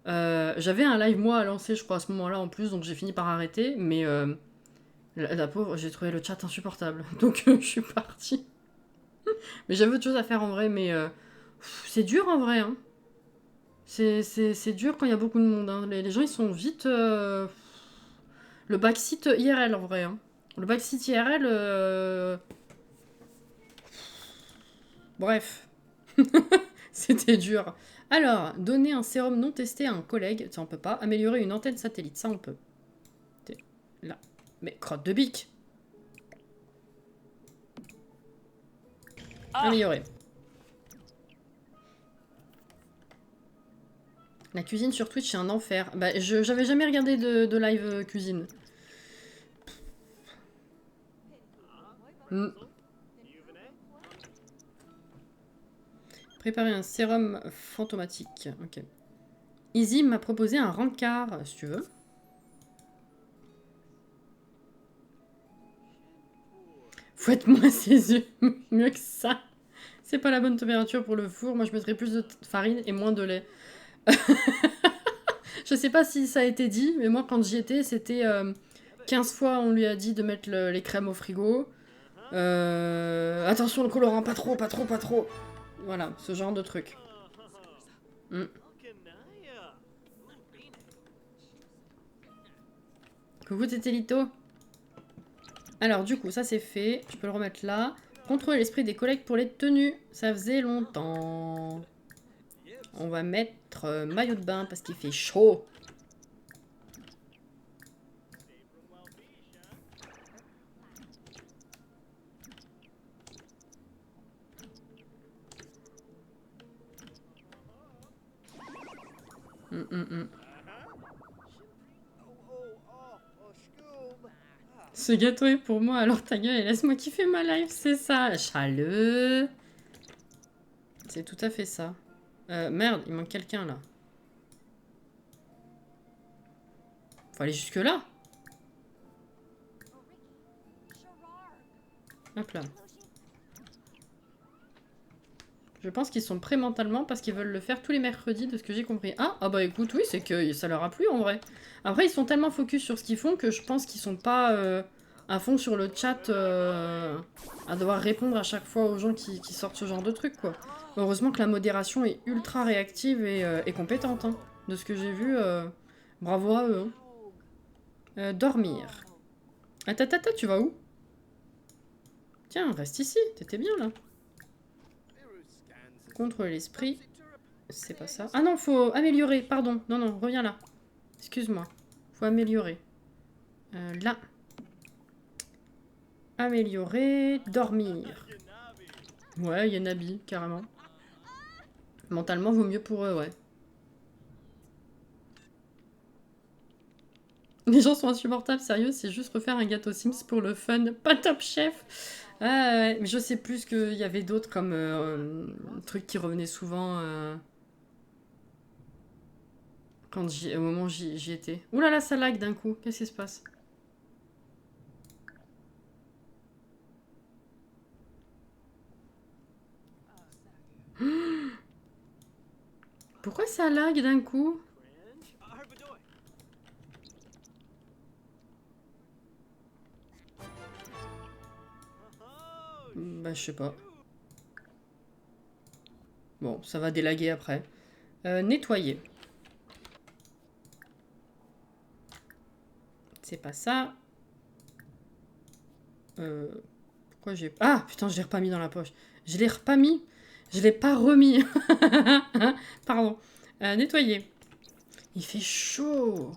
S1: J'avais un live moi à lancer, je crois, à ce moment-là en plus, donc j'ai fini par arrêter. Mais la pauvre, j'ai trouvé le chat insupportable. Donc je suis partie. Mais j'avais autre chose à faire en vrai, mais c'est dur en vrai. Hein. C'est dur quand il y a beaucoup de monde. Hein. Les gens, ils sont vite... Le backseat IRL en vrai. Hein. Le backseat IRL... Bref. C'était dur. Alors, donner un sérum non testé à un collègue, ça on peut pas. Améliorer une antenne satellite, ça on peut. Là. Mais crotte de bique. Améliorer. La cuisine sur Twitch, c'est un enfer. Bah, j'avais jamais regardé de live cuisine. Préparer un sérum fantomatique. Ok. Easy m'a proposé un rencard, si tu veux. Fouette-moi ses yeux. Mieux que ça. C'est pas la bonne température pour le four. Moi, je mettrais plus de farine et moins de lait. Je sais pas si ça a été dit, mais moi, quand j'y étais, c'était 15 fois, on lui a dit de mettre les crèmes au frigo. Attention, le colorant, pas trop, pas trop, pas trop. Voilà, ce genre de truc. Coucou Tétélito. Alors, du coup, ça c'est fait. Tu peux le remettre là. Contrôler l'esprit des collègues pour les tenues. Ça faisait longtemps. On va mettre maillot de bain parce qu'il fait chaud. Ce gâteau est pour moi, alors ta gueule et laisse-moi kiffer ma life, c'est ça. Chaleux. C'est tout à fait ça. Merde, il manque quelqu'un là. Faut aller jusque là. Hop là. Je pense qu'ils sont prêts mentalement parce qu'ils veulent le faire tous les mercredis, de ce que j'ai compris. Ah bah écoute, oui, c'est que ça leur a plu en vrai. Après, ils sont tellement focus sur ce qu'ils font que je pense qu'ils sont pas à fond sur le chat à devoir répondre à chaque fois aux gens qui sortent ce genre de trucs, quoi. Heureusement que la modération est ultra réactive et compétente, hein. De ce que j'ai vu, bravo à eux. Hein. Dormir. Attends, tu vas où? Tiens, reste ici, t'étais bien là. Contrôler l'esprit. C'est pas ça. Ah non, faut améliorer, pardon. Non, reviens là. Excuse-moi. Faut améliorer. Là. Améliorer. Dormir. Ouais, Yanabi, carrément. Mentalement, vaut mieux pour eux, ouais. Les gens sont insupportables, sérieux, c'est juste refaire un gâteau Sims pour le fun. Pas Top Chef. Mais je sais plus qu'il y avait d'autres comme trucs qui revenaient souvent au moment où j'y étais. Ouh là là, ça lag d'un coup. Qu'est-ce qui se passe? Pourquoi ça lag d'un coup? Bah, je sais pas. Bon, ça va délaguer après. Nettoyer. C'est pas ça. Pourquoi j'ai... Ah, putain, je l'ai repas mis dans la poche. Je l'ai repas mis. Je l'ai pas remis. Pardon. Nettoyer. Il fait chaud.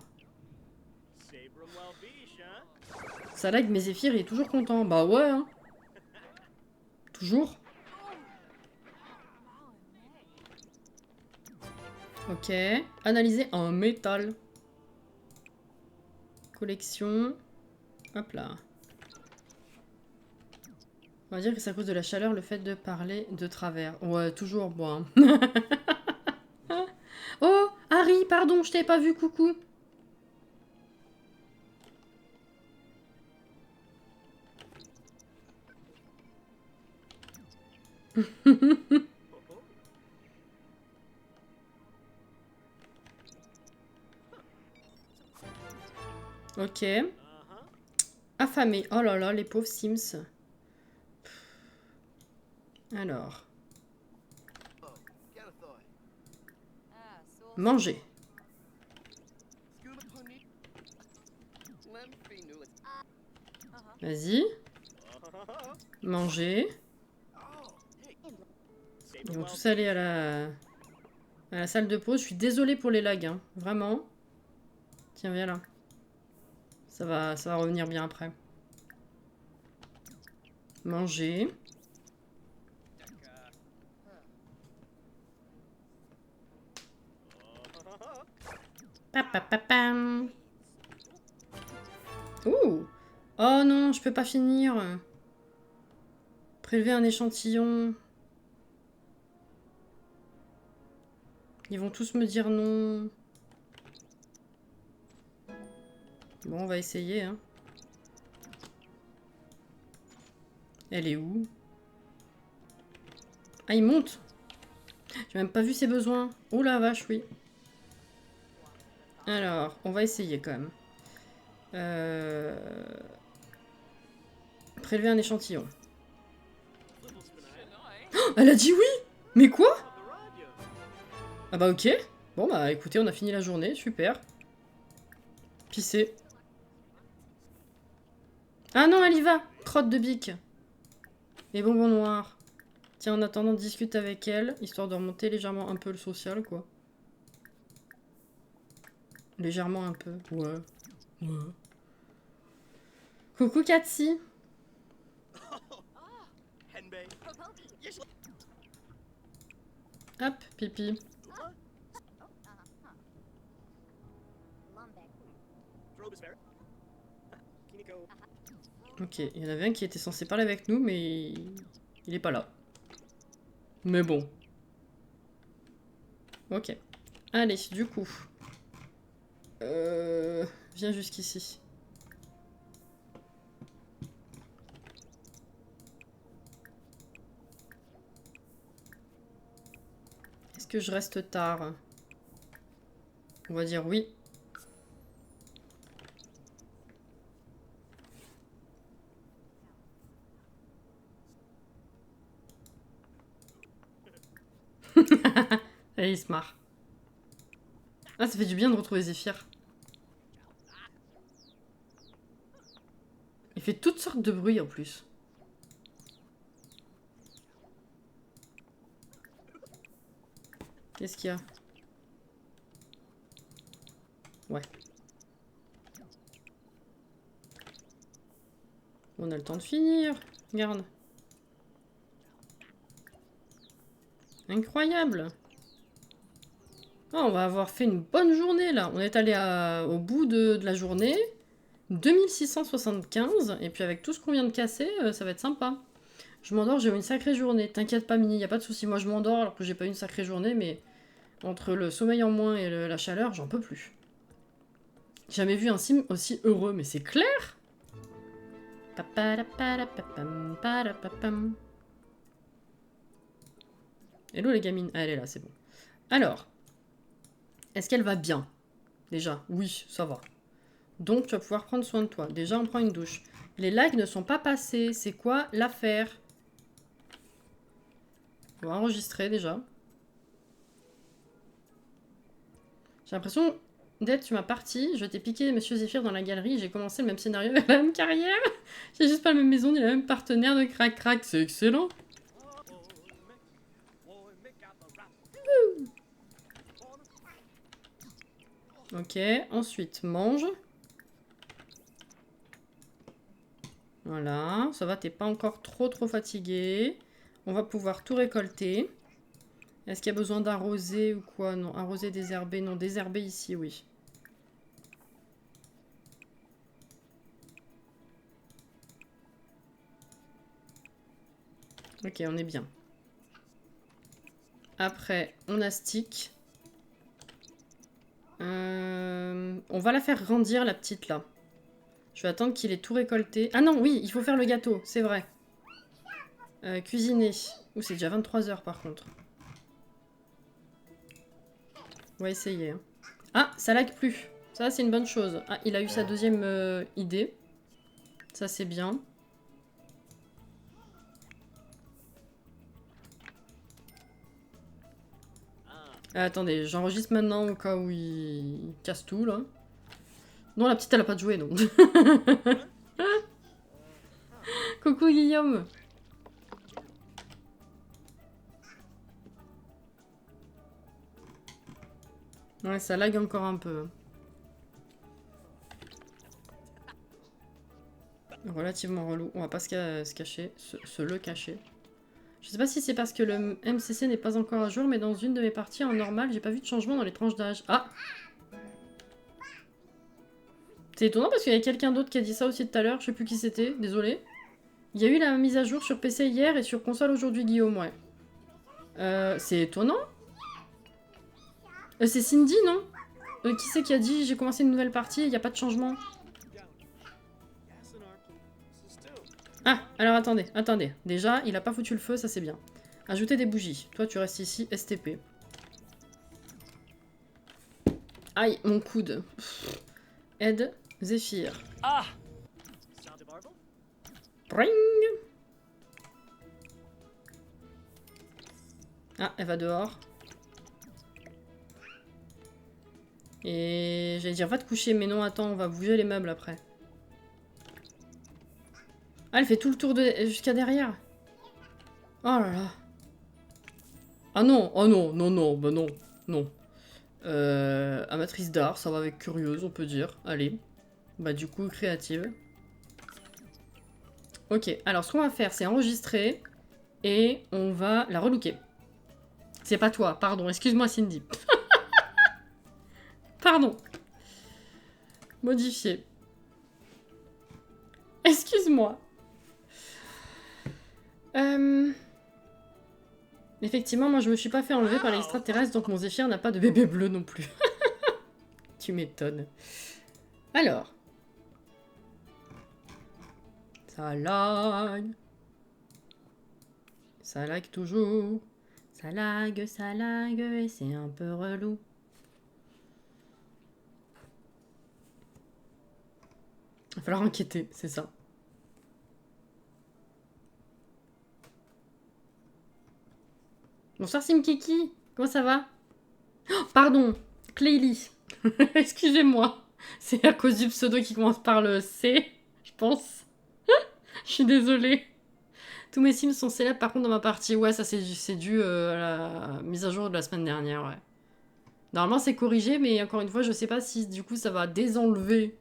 S1: Ça lag, mais Zéphyr il est toujours content. Bah ouais, hein. Toujours. Ok. Analyser en métal. Collection. Hop là. On va dire que c'est à cause de la chaleur, le fait de parler de travers. Ouais, toujours moi. Hein. Oh, Harry, pardon, je t'avais pas vu, coucou. Ok. Affamé. Oh là là, les pauvres Sims. Alors. Manger. Vas-y. Manger. Ils vont tous aller à la salle de pause. Je suis désolée pour les lags, hein. Vraiment. Tiens, viens là. Ça va revenir bien après. Manger. Papapapam. Ouh. Oh non, je peux pas finir. Prélever un échantillon. Ils vont tous me dire non. Bon, on va essayer, hein. Elle est où? Ah, il monte. J'ai même pas vu ses besoins. Oh la vache, oui. Alors, on va essayer quand même. Prélever un échantillon. Oh, elle a dit oui! Mais quoi? Ah bah ok. Bon bah écoutez, on a fini la journée, super. Pisser. Ah non, elle y va! Crotte de bique. Les bonbons noirs. Tiens, en attendant, discute avec elle, histoire de remonter légèrement un peu le social, quoi. Légèrement un peu. Ouais. Ouais. Coucou Katsi. Hop, pipi. Ok, il y en avait un qui était censé parler avec nous, mais il est pas là. Mais bon. Ok. Allez, du coup. Viens jusqu'ici. Est-ce que je reste tard? On va dire oui. Allez, il se marre. Ah, ça fait du bien de retrouver Zéphyr. Il fait toutes sortes de bruits en plus. Qu'est-ce qu'il y a? Ouais. On a le temps de finir. Regarde. Incroyable. Oh, on va avoir fait une bonne journée là. On est allé au bout de la journée. 2675. Et puis avec tout ce qu'on vient de casser, ça va être sympa. Je m'endors, j'ai eu une sacrée journée. T'inquiète pas, Mini, y a pas de souci. Moi, je m'endors alors que j'ai pas eu une sacrée journée, mais entre le sommeil en moins et la chaleur, j'en peux plus. J'ai jamais vu un sim aussi heureux, mais c'est clair. Hello les gamines. Ah, elle est là, c'est bon. Alors, est-ce qu'elle va bien? Déjà, oui, ça va. Donc, tu vas pouvoir prendre soin de toi. Déjà, on prend une douche. Les lags ne sont pas passés. C'est quoi l'affaire? On va enregistrer déjà. J'ai l'impression d'être sur ma partie. Je t'ai piqué Monsieur Zéphyr dans la galerie. J'ai commencé le même scénario avec la même carrière. J'ai juste pas la même maison ni la même partenaire de crac-crac. C'est excellent. Ok, ensuite, mange. Voilà, ça va, t'es pas encore trop fatigué. On va pouvoir tout récolter. Est-ce qu'il y a besoin d'arroser ou quoi? Non, arroser, désherber. Non, désherber ici, oui. Ok, on est bien. Après, on astique. On va la faire grandir, la petite, là. Je vais attendre qu'il ait tout récolté. Ah non, oui, il faut faire le gâteau, c'est vrai. Cuisiner. Ouh, c'est déjà 23 h par contre. On va essayer. Hein. Ah, ça lag plus. Ça, c'est une bonne chose. Ah, il a eu sa deuxième idée. Ça, c'est bien. Ah, attendez, j'enregistre maintenant au cas où il casse tout, là. Non, la petite, elle a pas de jouet, non. Coucou, Guillaume. Ouais, ça lag encore un peu. Relativement relou. On va pas se cacher. Se le cacher. Je sais pas si c'est parce que le MCC n'est pas encore à jour, mais dans une de mes parties en normal, j'ai pas vu de changement dans les tranches d'âge. Ah! C'est étonnant parce qu'il y a quelqu'un d'autre qui a dit ça aussi tout à l'heure. Je sais plus qui c'était. Désolé. Il y a eu la mise à jour sur PC hier et sur console aujourd'hui, Guillaume, ouais. C'est étonnant. C'est Cindy, non? Qui c'est qui a dit j'ai commencé une nouvelle partie et il n'y a pas de changement? Ah, alors attendez. Déjà, il a pas foutu le feu, ça c'est bien. Ajouter des bougies. Toi, tu restes ici, STP. Aïe, mon coude. Aide, Zéphyr.
S3: Ah!
S1: Pring. Ah, elle va dehors. Et j'allais dire va te coucher, mais non, attends, on va bouger les meubles après. Ah, elle fait tout le tour jusqu'à derrière. Oh là là. Ah non, oh non, bah non. Amatrice d'art, ça va avec curieuse, on peut dire. Allez. Bah du coup, créative. Ok, alors ce qu'on va faire, c'est enregistrer. Et on va la relooker. C'est pas toi, pardon, excuse-moi Cindy. Pardon. Modifier. Excuse-moi. Effectivement, moi je me suis pas fait enlever par l'extraterrestre, donc mon Zéphyr n'a pas de bébé bleu non plus. Tu m'étonnes. Alors. Ça lag. Ça lag toujours. Ça lag, et c'est un peu relou. Il va falloir enquêter, c'est ça. Bonsoir Simkiki, comment ça va? Oh, pardon, Clayly. Excusez-moi. C'est à cause du pseudo qui commence par le C, je pense. Je suis désolée. Tous mes sims sont célèbres par contre dans ma partie. Ouais, ça c'est dû à la mise à jour de la semaine dernière, ouais. Normalement c'est corrigé, mais encore une fois, je sais pas si du coup ça va désenlever.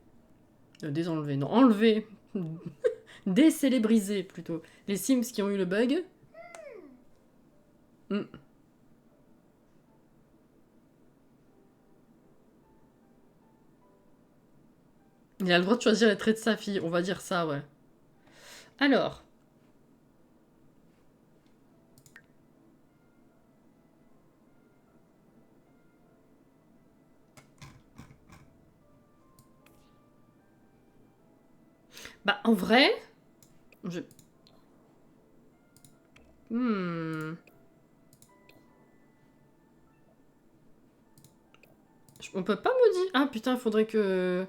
S1: Désenlever, non, enlever. Décélébriser plutôt. Les sims qui ont eu le bug. Mm. Il a le droit de choisir les traits de sa fille, on va dire ça, ouais. Alors. Bah, en vrai... Je... On peut pas modifier... Ah putain, il faudrait que...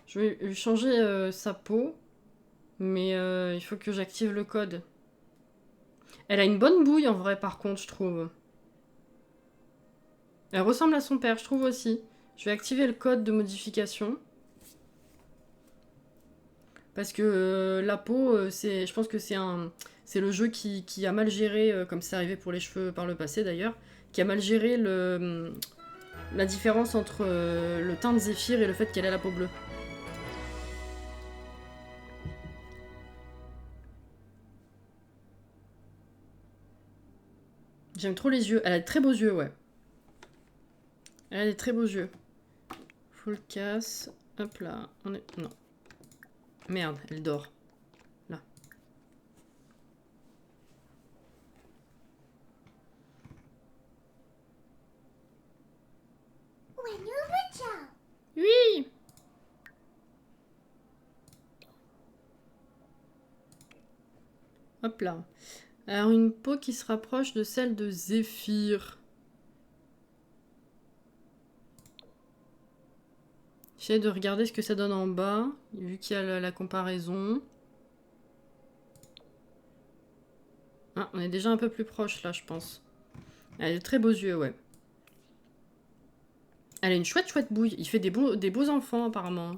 S1: Je vais lui changer sa peau. Mais il faut que j'active le code. Elle a une bonne bouille en vrai par contre, je trouve. Elle ressemble à son père, je trouve aussi. Je vais activer le code de modification. Parce que la peau, je pense que c'est le jeu qui a mal géré, comme c'est arrivé pour les cheveux par le passé d'ailleurs, qui a mal géré la différence entre le teint de Zéphyr et le fait qu'elle ait la peau bleue. J'aime trop les yeux. Elle a de très beaux yeux, ouais. Elle a des très beaux yeux. Full casse. Hop là. On est... Non. Merde, elle dort. Là. Oui. Hop là. Alors une peau qui se rapproche de celle de Zéphyr. J'essaie de regarder ce que ça donne en bas, vu qu'il y a la comparaison. Ah, on est déjà un peu plus proche là, je pense. Elle a de très beaux yeux, ouais. Elle a une chouette bouille. Il fait des beaux enfants, apparemment.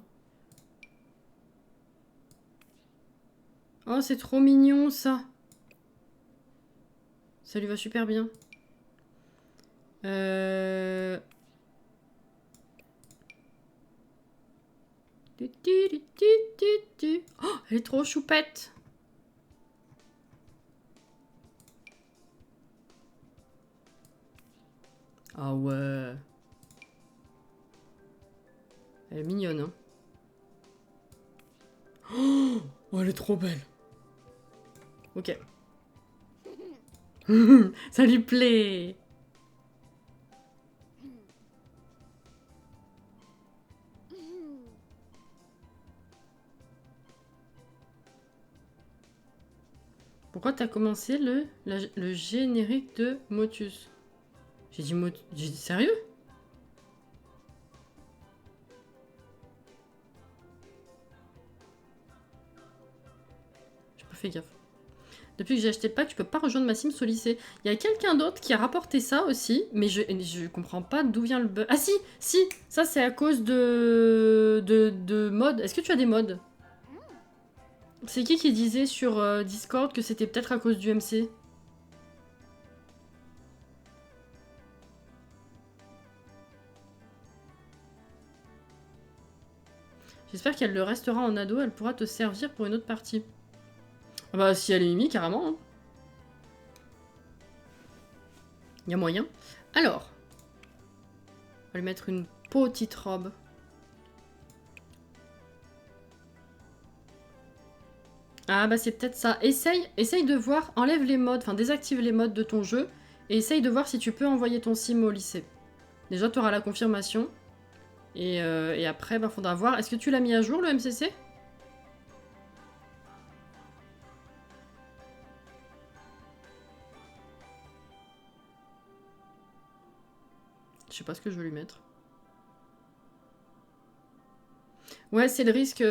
S1: Oh, c'est trop mignon, ça. Ça lui va super bien. Oh, elle est trop choupette. Ah ouais. Elle est mignonne, hein. Oh, elle est trop belle. Ok. Ça lui plaît. Pourquoi t'as commencé le générique de Motus? J'ai dit sérieux? J'ai pas fait gaffe. Depuis que j'ai acheté le pack, je peux pas rejoindre ma Sims au lycée. Il y a quelqu'un d'autre qui a rapporté ça aussi, mais je comprends pas d'où vient le bug. Ah si, ça c'est à cause de mods. Est-ce que tu as des mods? C'est qui disait sur Discord que c'était peut-être à cause du MC? J'espère qu'elle le restera en ado, elle pourra te servir pour une autre partie. Ah bah si elle est Mimi, carrément. Hein. Il y a moyen. Alors. On va lui mettre une petite robe. Ah bah c'est peut-être ça. Essaye de voir, enlève les modes, enfin désactive les modes de ton jeu et essaye de voir si tu peux envoyer ton sim au lycée. Déjà tu auras la confirmation et après bah faudra voir. Est-ce que tu l'as mis à jour le MCC? Je sais pas ce que je veux lui mettre. Ouais, c'est le risque.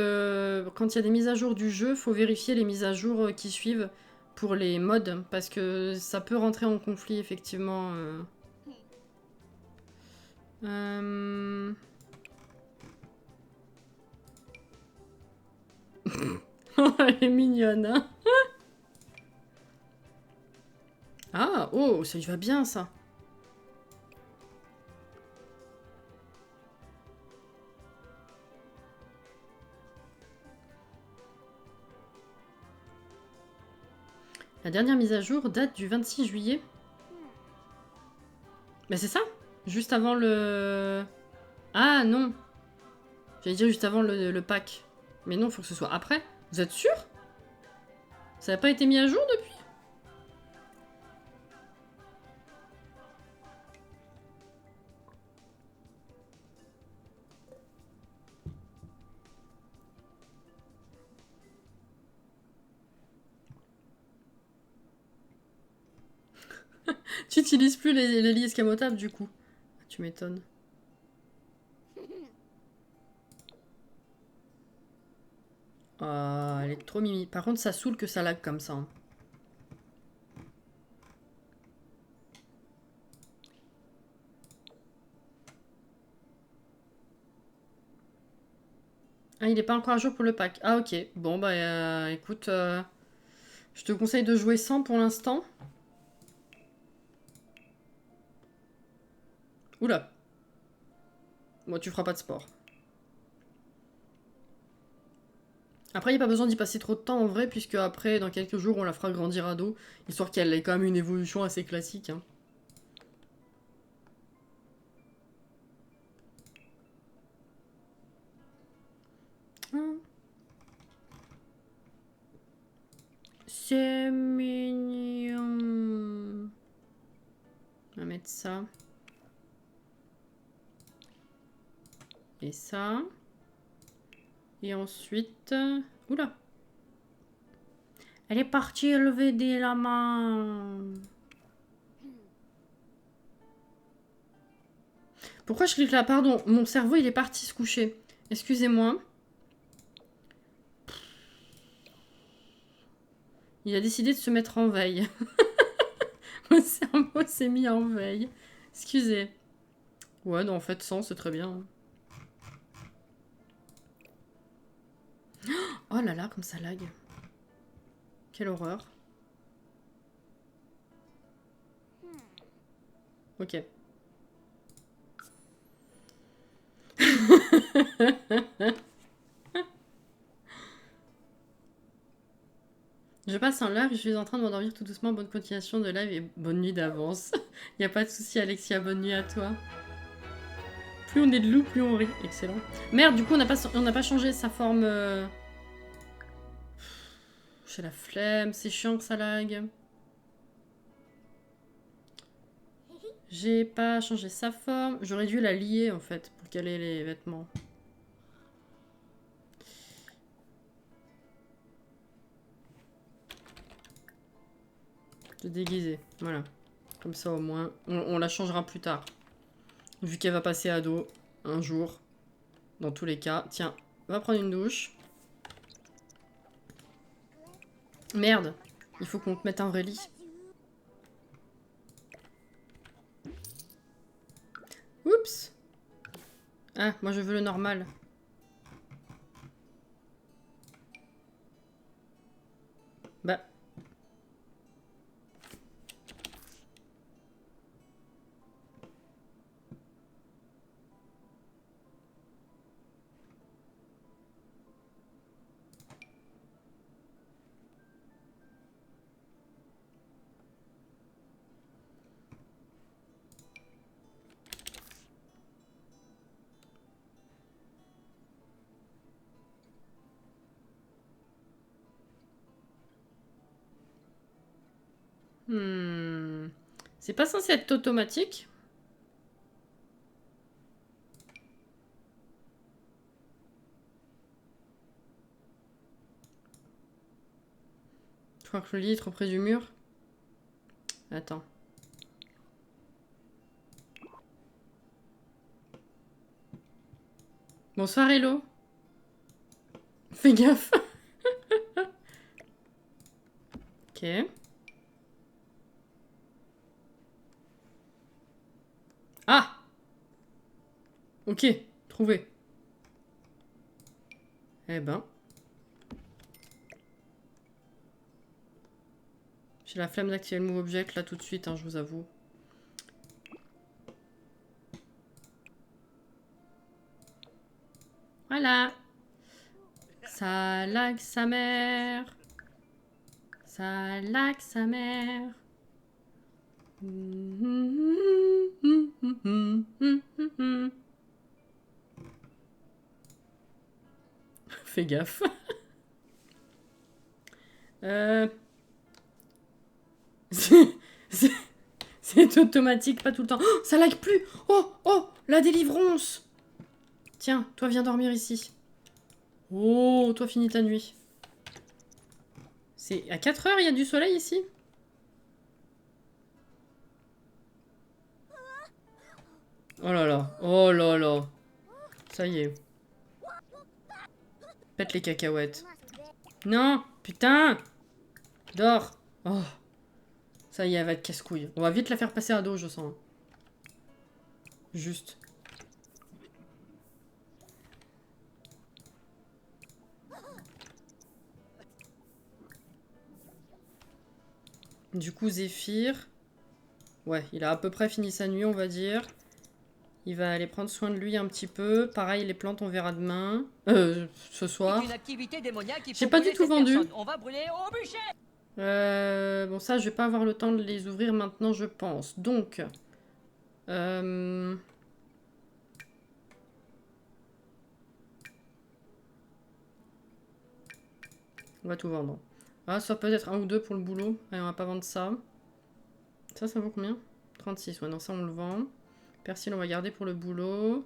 S1: Quand il y a des mises à jour du jeu, faut vérifier les mises à jour qui suivent pour les mods. Parce que ça peut rentrer en conflit, effectivement. Elle est mignonne, hein. Ah, oh, ça lui va bien, ça. La dernière mise à jour date du 26 juillet. Mais c'est ça? Juste avant le... Ah, non. J'allais dire juste avant le pack. Mais non, faut que ce soit après. Vous êtes sûr? Ça n'a pas été mis à jour depuis? Tu utilises plus les lits escamotables, du coup. Tu m'étonnes. Ah, elle est trop mimi. Par contre, ça saoule que ça lag comme ça, hein. Ah, il est pas encore à jour pour le pack. Ah, ok. Bon, bah, écoute, je te conseille de jouer sans pour l'instant. Oula. Bon, tu feras pas de sport. Après, il n'y a pas besoin d'y passer trop de temps en vrai, puisque après, dans quelques jours, on la fera grandir ado, histoire qu'elle ait quand même une évolution assez classique, hein. Ah. C'est mignon. On va mettre ça. Et ça. Et ensuite... Oula. Elle est partie lever la main. Pourquoi je clique là? Pardon, mon cerveau il est parti se coucher. Excusez-moi. Il a décidé de se mettre en veille. Mon cerveau s'est mis en veille. Excusez. Ouais, non, en fait, sans, c'est très bien. Oh là là, comme ça lag. Quelle horreur. Ok. Je passe un live, je suis en train de m'endormir tout doucement. Bonne continuation de live et bonne nuit d'avance. Y a pas de souci, Alexia, bonne nuit à toi. Plus on est de loup, plus on rit. Excellent. Merde, du coup, on n'a pas changé sa forme. J'ai la flemme, c'est chiant que ça lag. J'ai pas changé sa forme. J'aurais dû la lier en fait pour qu'elle ait les vêtements. De déguiser, voilà. Comme ça au moins, on la changera plus tard. Vu qu'elle va passer ado un jour. Dans tous les cas. Tiens, va prendre une douche. Merde, il faut qu'on te mette un vrai lit. Oups. Ah, moi je veux le normal. Bah. C'est pas censé être automatique. Je crois que le lit est trop près du mur. Attends. Bonsoir Hello. Fais gaffe. Ok. Ah! Ok, trouvé. Eh ben. J'ai la flemme d'activer le Move Object là tout de suite, hein, je vous avoue. Voilà. Ça lag sa mère. Ça lag sa mère. Fais gaffe. C'est c'est automatique, pas tout le temps. Oh, ça lag plus. Oh, oh, la délivrance. Tiens, toi viens dormir ici. Oh, toi finis ta nuit. C'est à 4 heures, il y a du soleil ici? Oh là là, oh là là. Ça y est. Pète les cacahuètes. Non, putain. Dors. Oh. Ça y est, elle va être casse-couille. On va vite la faire passer à dos, je sens. Juste. Du coup, Zéphyr. Ouais, il a à peu près fini sa nuit, on va dire. Il va aller prendre soin de lui un petit peu. Pareil, les plantes, on verra demain. Ce soir. J'ai pas du tout vendu.
S3: On va brûler au bûcher.
S1: Bon, ça, je vais pas avoir le temps de les ouvrir maintenant, je pense. Donc... On va tout vendre. Ah, soit peut-être un ou deux pour le boulot. Allez, on va pas vendre ça. Ça vaut combien? 36. Ouais, non, ça, on le vend. Persil, on va garder pour le boulot.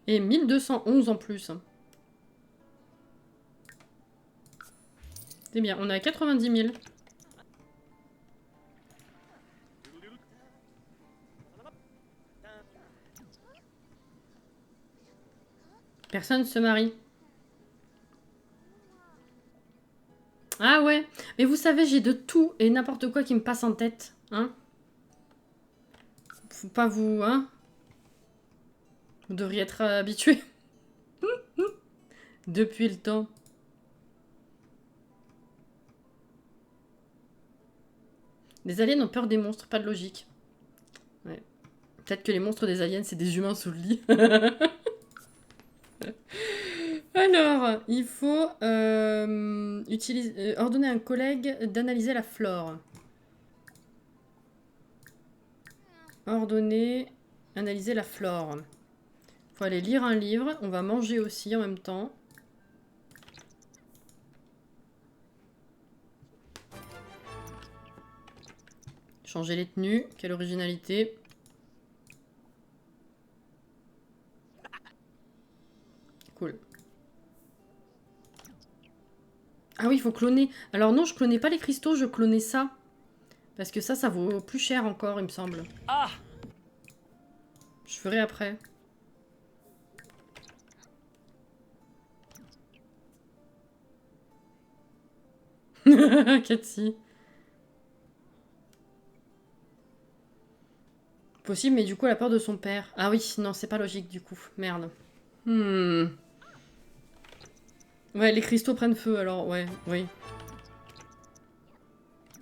S1: Et 1211 en plus. C'est bien, on est à 90 000. Personne se marie. Ah ouais, mais vous savez, j'ai de tout et n'importe quoi qui me passe en tête. Hein? Faut pas vous... Hein? Vous devriez être habitué. Depuis le temps. Les aliens ont peur des monstres, pas de logique. Ouais. Peut-être que les monstres des aliens, c'est des humains sous le lit. Alors, il faut ordonner à un collègue d'analyser la flore. Ordonner, analyser la flore. Il faut aller lire un livre. On va manger aussi en même temps. Changer les tenues. Quelle originalité. Cool. Ah oui, il faut cloner. Alors non, je clonais pas les cristaux, je clonais ça. Parce que ça vaut plus cher encore, il me semble.
S3: Ah!
S1: Je ferai après. Cathy. Possible, mais du coup, elle a peur de son père. Ah oui, non, c'est pas logique du coup. Merde. Ouais, les cristaux prennent feu, alors ouais, oui.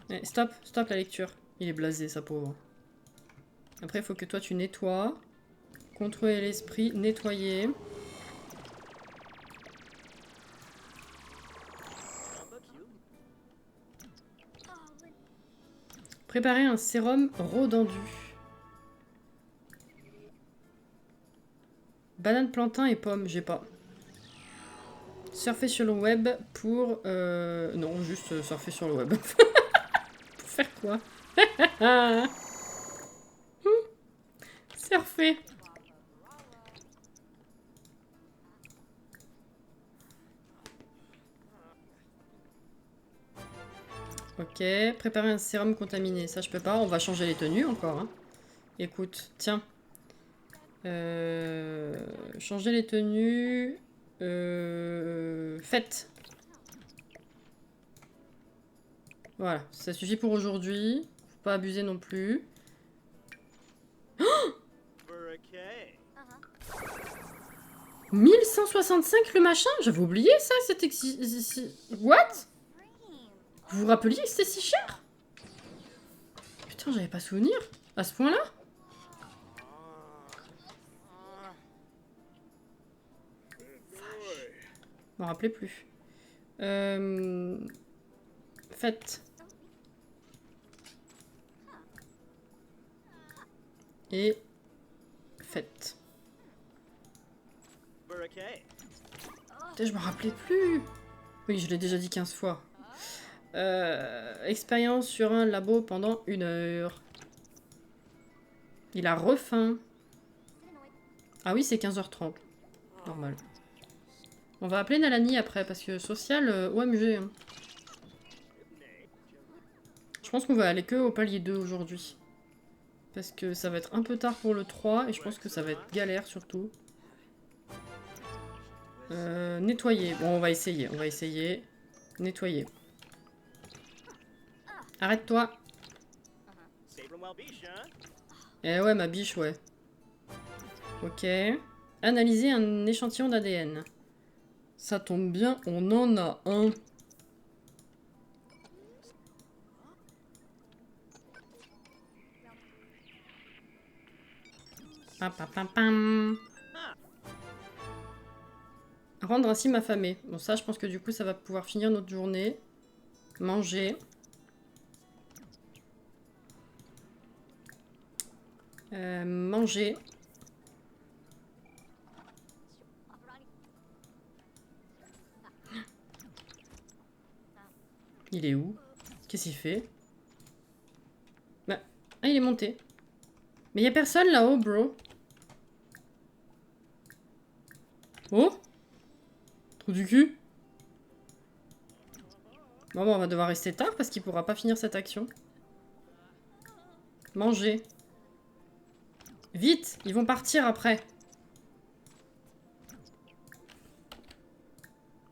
S1: Ouais, stop la lecture. Il est blasé, sa pauvre. Après, il faut que toi, tu nettoies. Contrôler l'esprit, nettoyer. Préparer un sérum rodendu. Banane, plantain et pomme, j'ai pas. Surfer sur le web pour... Non, juste surfer sur le web. Pour faire quoi? Surfer. Ok, préparer un sérum contaminé. Ça, je peux pas. On va changer les tenues encore. Hein. Écoute, tiens. Changer les tenues. Faites. Voilà, ça suffit pour aujourd'hui. Faut pas abuser non plus. 1165 le machin? J'avais oublié ça, c'était... What? Vous vous rappeliez que c'était si cher? Putain, j'avais pas souvenir. À ce point-là? Je m'en rappelais plus. Faites. Et... Faites. Putain, je me rappelais plus. Oui, je l'ai déjà dit 15 fois. Expérience sur un labo pendant 1 heure. Il a refaim. Ah oui, c'est 15h30. Normal. On va appeler Nalani après, parce que social, OMG. Hein. Je pense qu'on va aller que au palier 2 aujourd'hui. Parce que ça va être un peu tard pour le 3, et je pense que ça va être galère surtout. Nettoyer. Bon, on va essayer. Nettoyer. Arrête-toi. Eh ouais, ma biche, ouais. Ok. Analyser un échantillon d'ADN. Ça tombe bien, on en a un. Pam, pam, pam, pam. Rendre ainsi ma affamée. Bon, ça, je pense que du coup, ça va pouvoir finir notre journée. Manger. Manger. Il est où? Qu'est-ce qu'il fait? Bah, ah, il est monté. Mais il y a personne là-haut, bro. Oh? Trou du cul? Bon, on va devoir rester tard parce qu'il pourra pas finir cette action. Manger. Vite, ils vont partir après.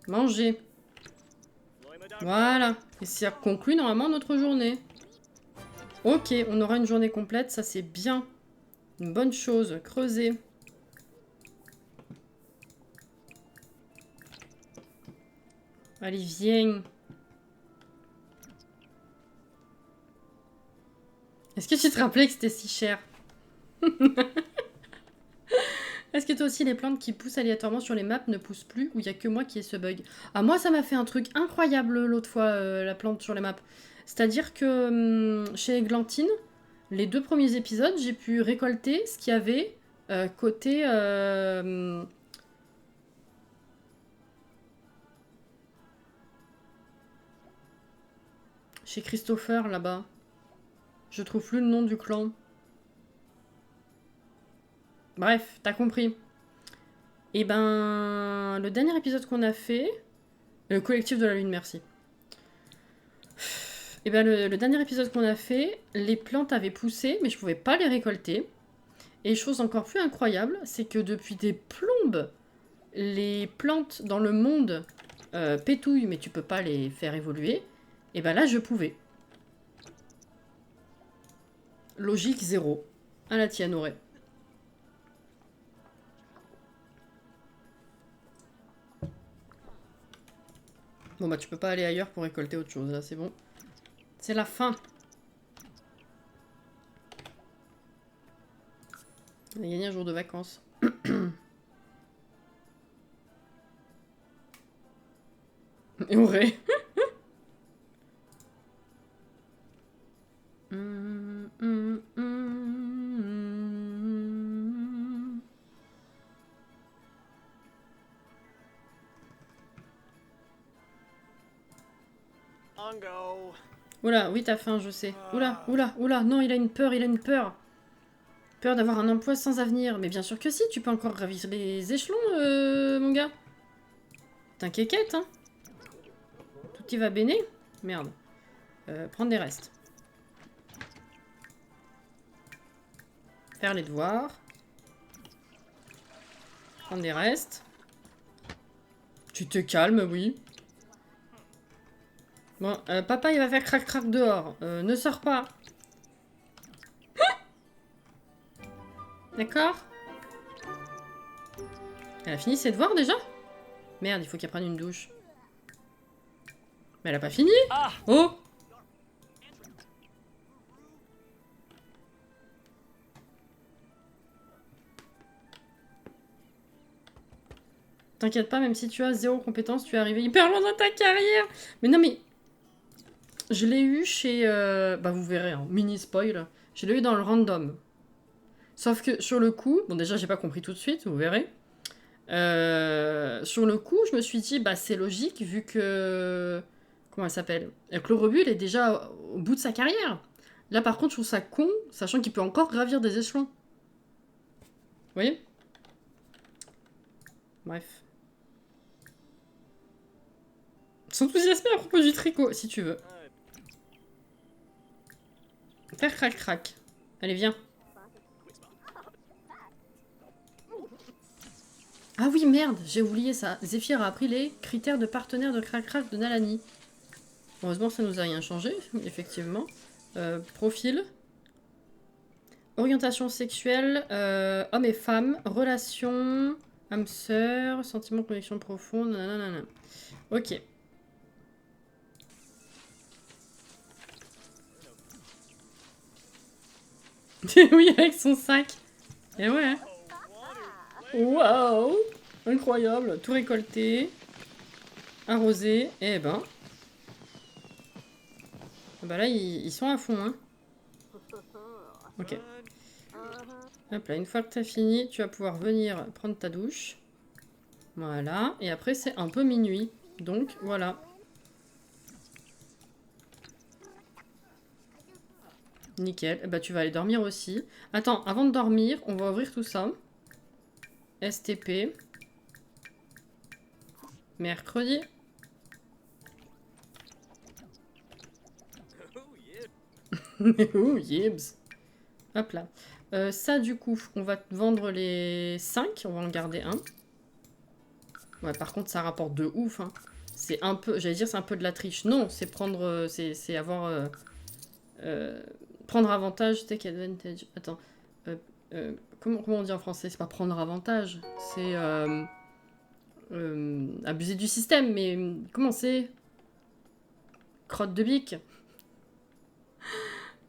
S1: Manger. Voilà. Et ça conclut normalement notre journée. Ok, on aura une journée complète, ça c'est bien. Une bonne chose. Creuser. Allez, viens. Est-ce que tu te rappelais que c'était si cher? Est-ce que toi aussi les plantes qui poussent aléatoirement sur les maps ne poussent plus ou il y a que moi qui ai ce bug? Ah moi ça m'a fait un truc incroyable l'autre fois la plante sur les maps. C'est-à-dire que chez Églantine, les 2 premiers épisodes, j'ai pu récolter ce qu'il y avait côté... chez Christopher là-bas. Je trouve plus le nom du clan. Bref, t'as compris. Et ben, le dernier épisode qu'on a fait... Le collectif de la lune, merci. Et ben, le dernier épisode qu'on a fait, les plantes avaient poussé, mais je pouvais pas les récolter. Et chose encore plus incroyable, c'est que depuis des plombes, les plantes dans le monde pétouillent, mais tu peux pas les faire évoluer. Et ben là, je pouvais. Logique 0. À la tienne, Auré. Bon bah tu peux pas aller ailleurs pour récolter autre chose, là c'est bon. C'est la fin. On a gagné un jour de vacances. Et Auré. Oula, oui, t'as faim, je sais. Oula, oula, oula, non, il a une peur, il a une peur. Peur d'avoir un emploi sans avenir. Mais bien sûr que si, tu peux encore gravir les échelons, mon gars. T'inquiète, hein. Tout y va béné. Merde. Prendre des restes. Faire les devoirs. Prendre des restes. Tu te calmes, oui. Bon, papa, il va faire crac-crac dehors. Ne sors pas. D'accord. Elle a fini ses devoirs déjà? Merde, il faut qu'elle prenne une douche. Mais elle a pas fini? Oh! T'inquiète pas, même si tu as 0 compétence, tu es arrivé hyper loin dans ta carrière. Mais non, mais... Je l'ai eu chez... Bah, vous verrez, hein, mini spoil. Je l'ai eu dans le random. Sauf que sur le coup... Bon, déjà, j'ai pas compris tout de suite, vous verrez. Sur le coup, je me suis dit, bah, c'est logique, vu que... Comment elle s'appelle? Chlorobule est déjà au bout de sa carrière. Là, par contre, je trouve ça con, sachant qu'il peut encore gravir des échelons. Vous voyez? Bref. S'enthousiasmer à propos du tricot, si tu veux. Faire crac-crac. Allez, viens. Ah oui, merde, j'ai oublié ça. Zéphyr a appris les critères de partenaire de crac-crac de Nalani. Heureusement, ça nous a rien changé, effectivement. Profil. Orientation sexuelle, homme et femme, relation, âme sœur, sentiment, connexion profonde, nanana. Ok. Oui, avec son sac. Et ouais. Waouh! Incroyable. Tout récolté. Arrosé. Eh ben. Bah là, ils sont à fond, hein. Ok. Hop là, une fois que t'as fini, tu vas pouvoir venir prendre ta douche. Voilà. Et après, c'est un peu minuit. Donc, voilà. Nickel. Bah, tu vas aller dormir aussi. Attends, avant de dormir, on va ouvrir tout ça. STP. Mercredi. Ouh, yibs. Hop là. Ça, du coup, on va vendre les 5. On va en garder un. Ouais, par contre, ça rapporte de ouf. Hein. C'est un peu... J'allais dire, c'est un peu de la triche. Non, c'est prendre... c'est avoir... prendre avantage. Take advantage. Attends. Comment on dit en français? C'est pas prendre avantage. C'est... abuser du système. Mais comment c'est? Crotte de bique.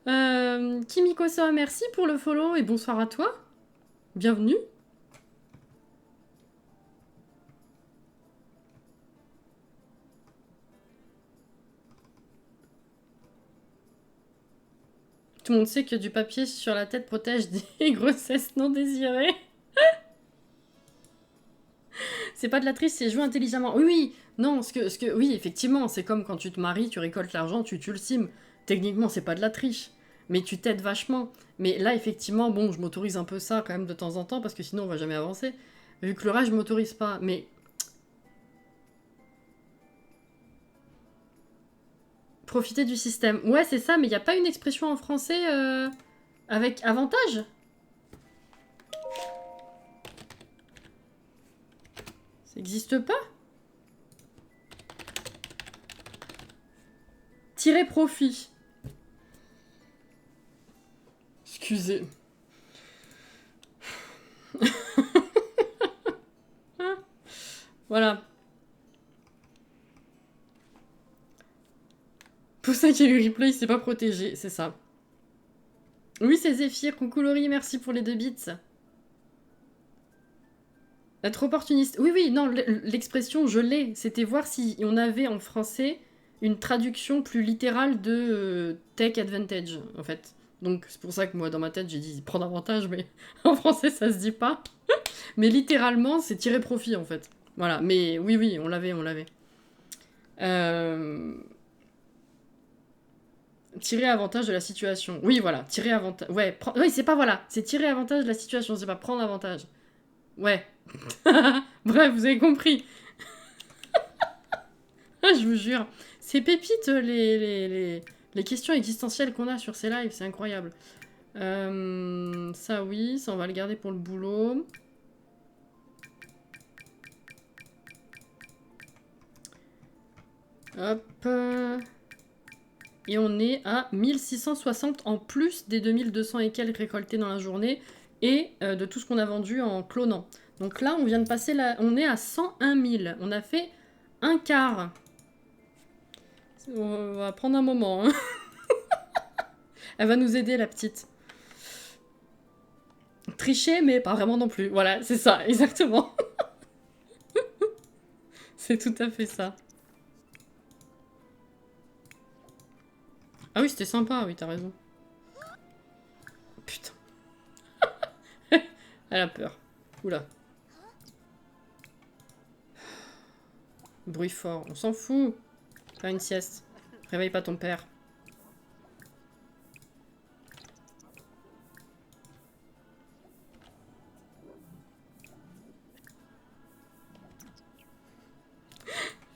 S1: Kimiko Soa, merci pour le follow et bonsoir à toi. Bienvenue. Tout le monde sait que du papier sur la tête protège des grossesses non désirées. C'est pas de la triche, c'est jouer intelligemment. Oui, oui, non, oui, effectivement, c'est comme quand tu te maries, tu récoltes l'argent, tu tues le sim. Techniquement, c'est pas de la triche. Mais tu t'aides vachement. Mais là, effectivement, bon, je m'autorise un peu ça quand même de temps en temps, parce que sinon on va jamais avancer. Vu que le reste, je m'autorise pas. Mais... Profiter du système. Ouais, c'est ça, mais il n'y a pas une expression en français avec avantage? Ça n'existe pas? Tirer profit. Excusez. Voilà. Pour ça qu'il y a eu replay, il s'est pas protégé, c'est ça. Oui, c'est Zéphyr, coucou Laurie, merci pour les 2 bits. Être opportuniste. Oui, oui, non, l'expression je l'ai. C'était voir si on avait en français une traduction plus littérale de take advantage, en fait. Donc c'est pour ça que moi, dans ma tête, j'ai dit prendre avantage, mais en français, ça se dit pas. Mais littéralement, c'est tirer profit, en fait. Voilà, mais oui, oui, on l'avait, on l'avait. Tirer avantage de la situation. Oui, voilà, tirer avantage... Ouais, oui, c'est pas voilà, c'est tirer avantage de la situation, c'est pas prendre avantage. Ouais. Bref, vous avez compris. Je vous jure. C'est pépite les questions existentielles qu'on a sur ces lives, c'est incroyable. Ça oui, ça on va le garder pour le boulot. Hop. Et on est à 1660 en plus des 2200 et quelques récoltés dans la journée et de tout ce qu'on a vendu en clonant. Donc là, on vient de passer on est à 101 000. On a fait un quart. On va prendre un moment. Hein. Elle va nous aider, la petite. Tricher, mais pas vraiment non plus. Voilà, c'est ça, exactement. C'est tout à fait ça. Ah oui, c'était sympa, oui, t'as raison. Putain. Elle a peur. Oula. Bruit fort, on s'en fout. Faire une sieste. Réveille pas ton père.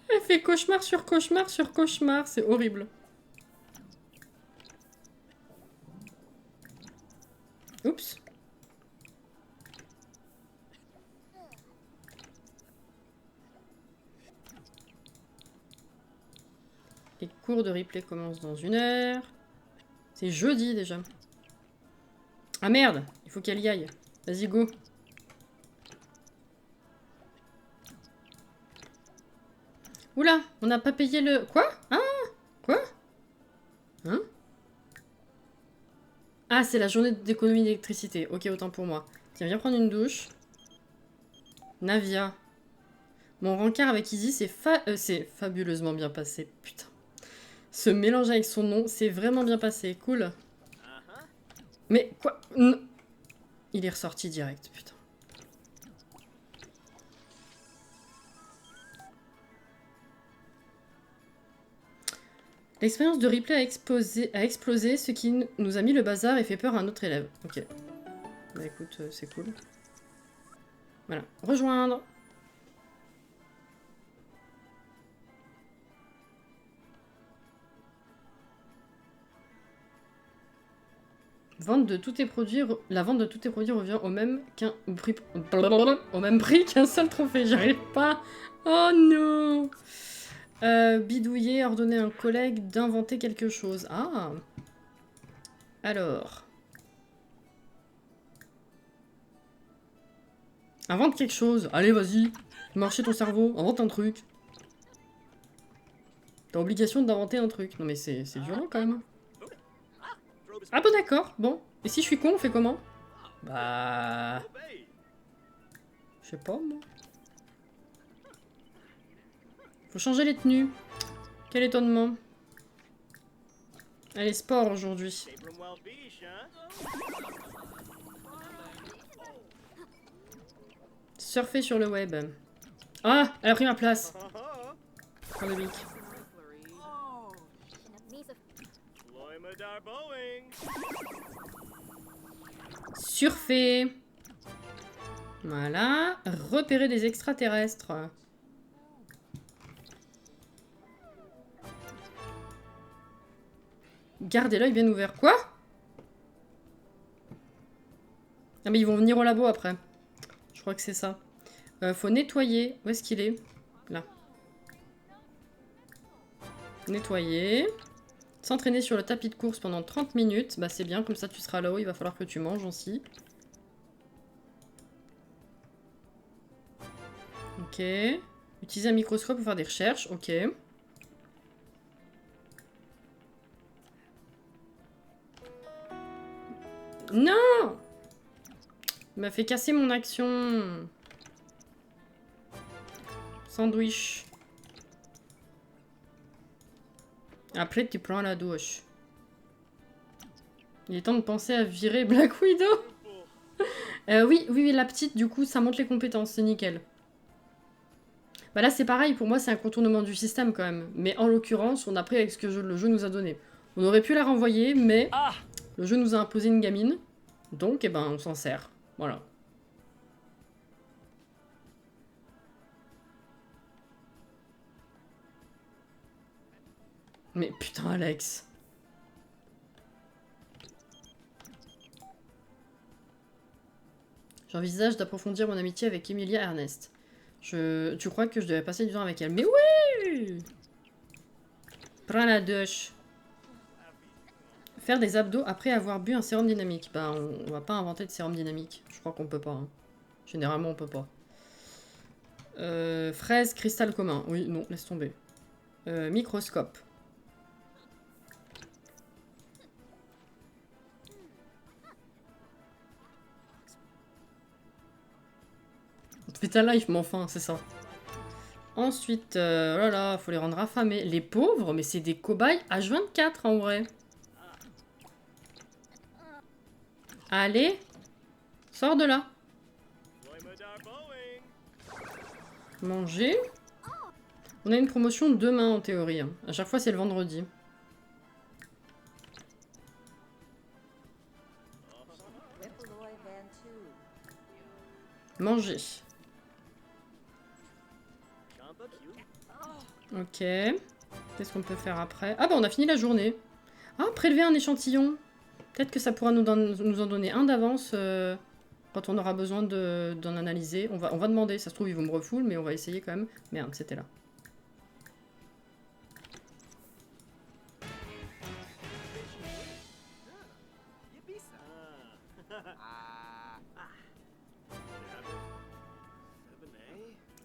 S1: Elle fait cauchemar sur cauchemar sur cauchemar, c'est horrible. Oups. Les cours de replay commencent dans 1 heure. C'est jeudi déjà. Ah merde, il faut qu'elle y aille. Vas-y, go. Oula, on n'a pas payé le... Quoi? Ah? Quoi? Hein? Ah, c'est la journée d'économie d'électricité. Ok, autant pour moi. Tiens, viens prendre une douche. Navia. Mon rencard avec Izzy, c'est fabuleusement bien passé. Putain. Se mélanger avec son nom, c'est vraiment bien passé. Cool. Mais quoi? Non. Il est ressorti direct, putain. L'expérience de replay a explosé, ce qui nous a mis le bazar et fait peur à un autre élève. Ok. Bah écoute, c'est cool. Voilà. Rejoindre. Vente de tous tes produits, la vente de tous tes produits revient au même prix qu'un seul trophée. J'arrive pas. Oh non. Bidouiller, ordonner à un collègue d'inventer quelque chose. Ah. Alors. Invente quelque chose. Allez, vas-y. Marcher ton cerveau. Invente un truc. T'as obligation d'inventer un truc. Non mais c'est violent quand même. Ah bon d'accord. Bon. Et si je suis con, on fait comment? Bah... Je sais pas moi. Faut changer les tenues. Quel étonnement. Allez, sport aujourd'hui. Surfer sur le web. Ah, elle a pris ma place. Prends le bic. Surfer. Voilà. Repérer des extraterrestres. Gardez l'œil bien ouvert. Quoi? Ah mais ils vont venir au labo après. Je crois que c'est ça. Faut nettoyer. Où est-ce qu'il est? Là. Nettoyer. S'entraîner sur le tapis de course pendant 30 minutes. Bah c'est bien, comme ça tu seras là-haut. Il va falloir que tu manges aussi. Ok. Utiliser un microscope pour faire des recherches. Ok. Non! Il m'a fait casser mon action. Sandwich. Après, tu prends la douche. Il est temps de penser à virer Black Widow. Oui, la petite, du coup, ça monte les compétences, c'est nickel. Bah là, c'est pareil, pour moi, c'est un contournement du système, quand même. Mais en l'occurrence, on a pris avec ce que le jeu nous a donné. On aurait pu la renvoyer, mais
S3: Ah,
S1: le jeu nous a imposé une gamine. Donc, eh ben, on s'en sert. Voilà. Mais putain, Alex. J'envisage d'approfondir mon amitié avec Emilia Ernest. Tu crois que je devais passer du temps avec elle? Mais oui! Prends la douche. Faire des abdos après avoir bu un sérum dynamique. Bah, on va pas inventer de sérum dynamique. Je crois qu'on peut pas. Hein. Généralement, on peut pas. Fraise, cristal commun. Oui, non, laisse tomber. Microscope. Fais ta life, mais enfin, c'est ça. Ensuite, oh là là, faut les rendre affamés. Les pauvres, mais c'est des cobayes H24 en vrai. Allez, sors de là. Manger. On a une promotion demain en théorie. Hein. À chaque fois, c'est le vendredi. Manger. Ok. Qu'est-ce qu'on peut faire après? Ah bah on a fini la journée. Ah, prélever un échantillon. Peut-être que ça pourra nous en donner un d'avance quand on aura besoin d'en analyser. On va demander, ça se trouve ils vont me refoule, mais on va essayer quand même. Merde, c'était là.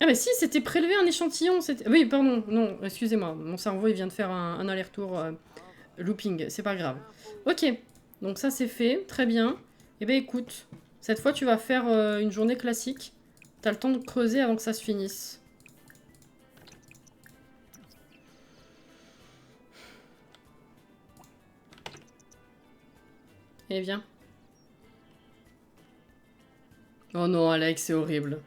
S1: Ah bah si, c'était prélever un échantillon. Oui, pardon, non, excusez-moi. Mon cerveau, il vient de faire un aller-retour looping. C'est pas grave. Ok, donc ça c'est fait, très bien. Eh ben écoute, cette fois tu vas faire une journée classique. T'as le temps de creuser avant que ça se finisse. Eh bien. Oh non, Alex, c'est horrible.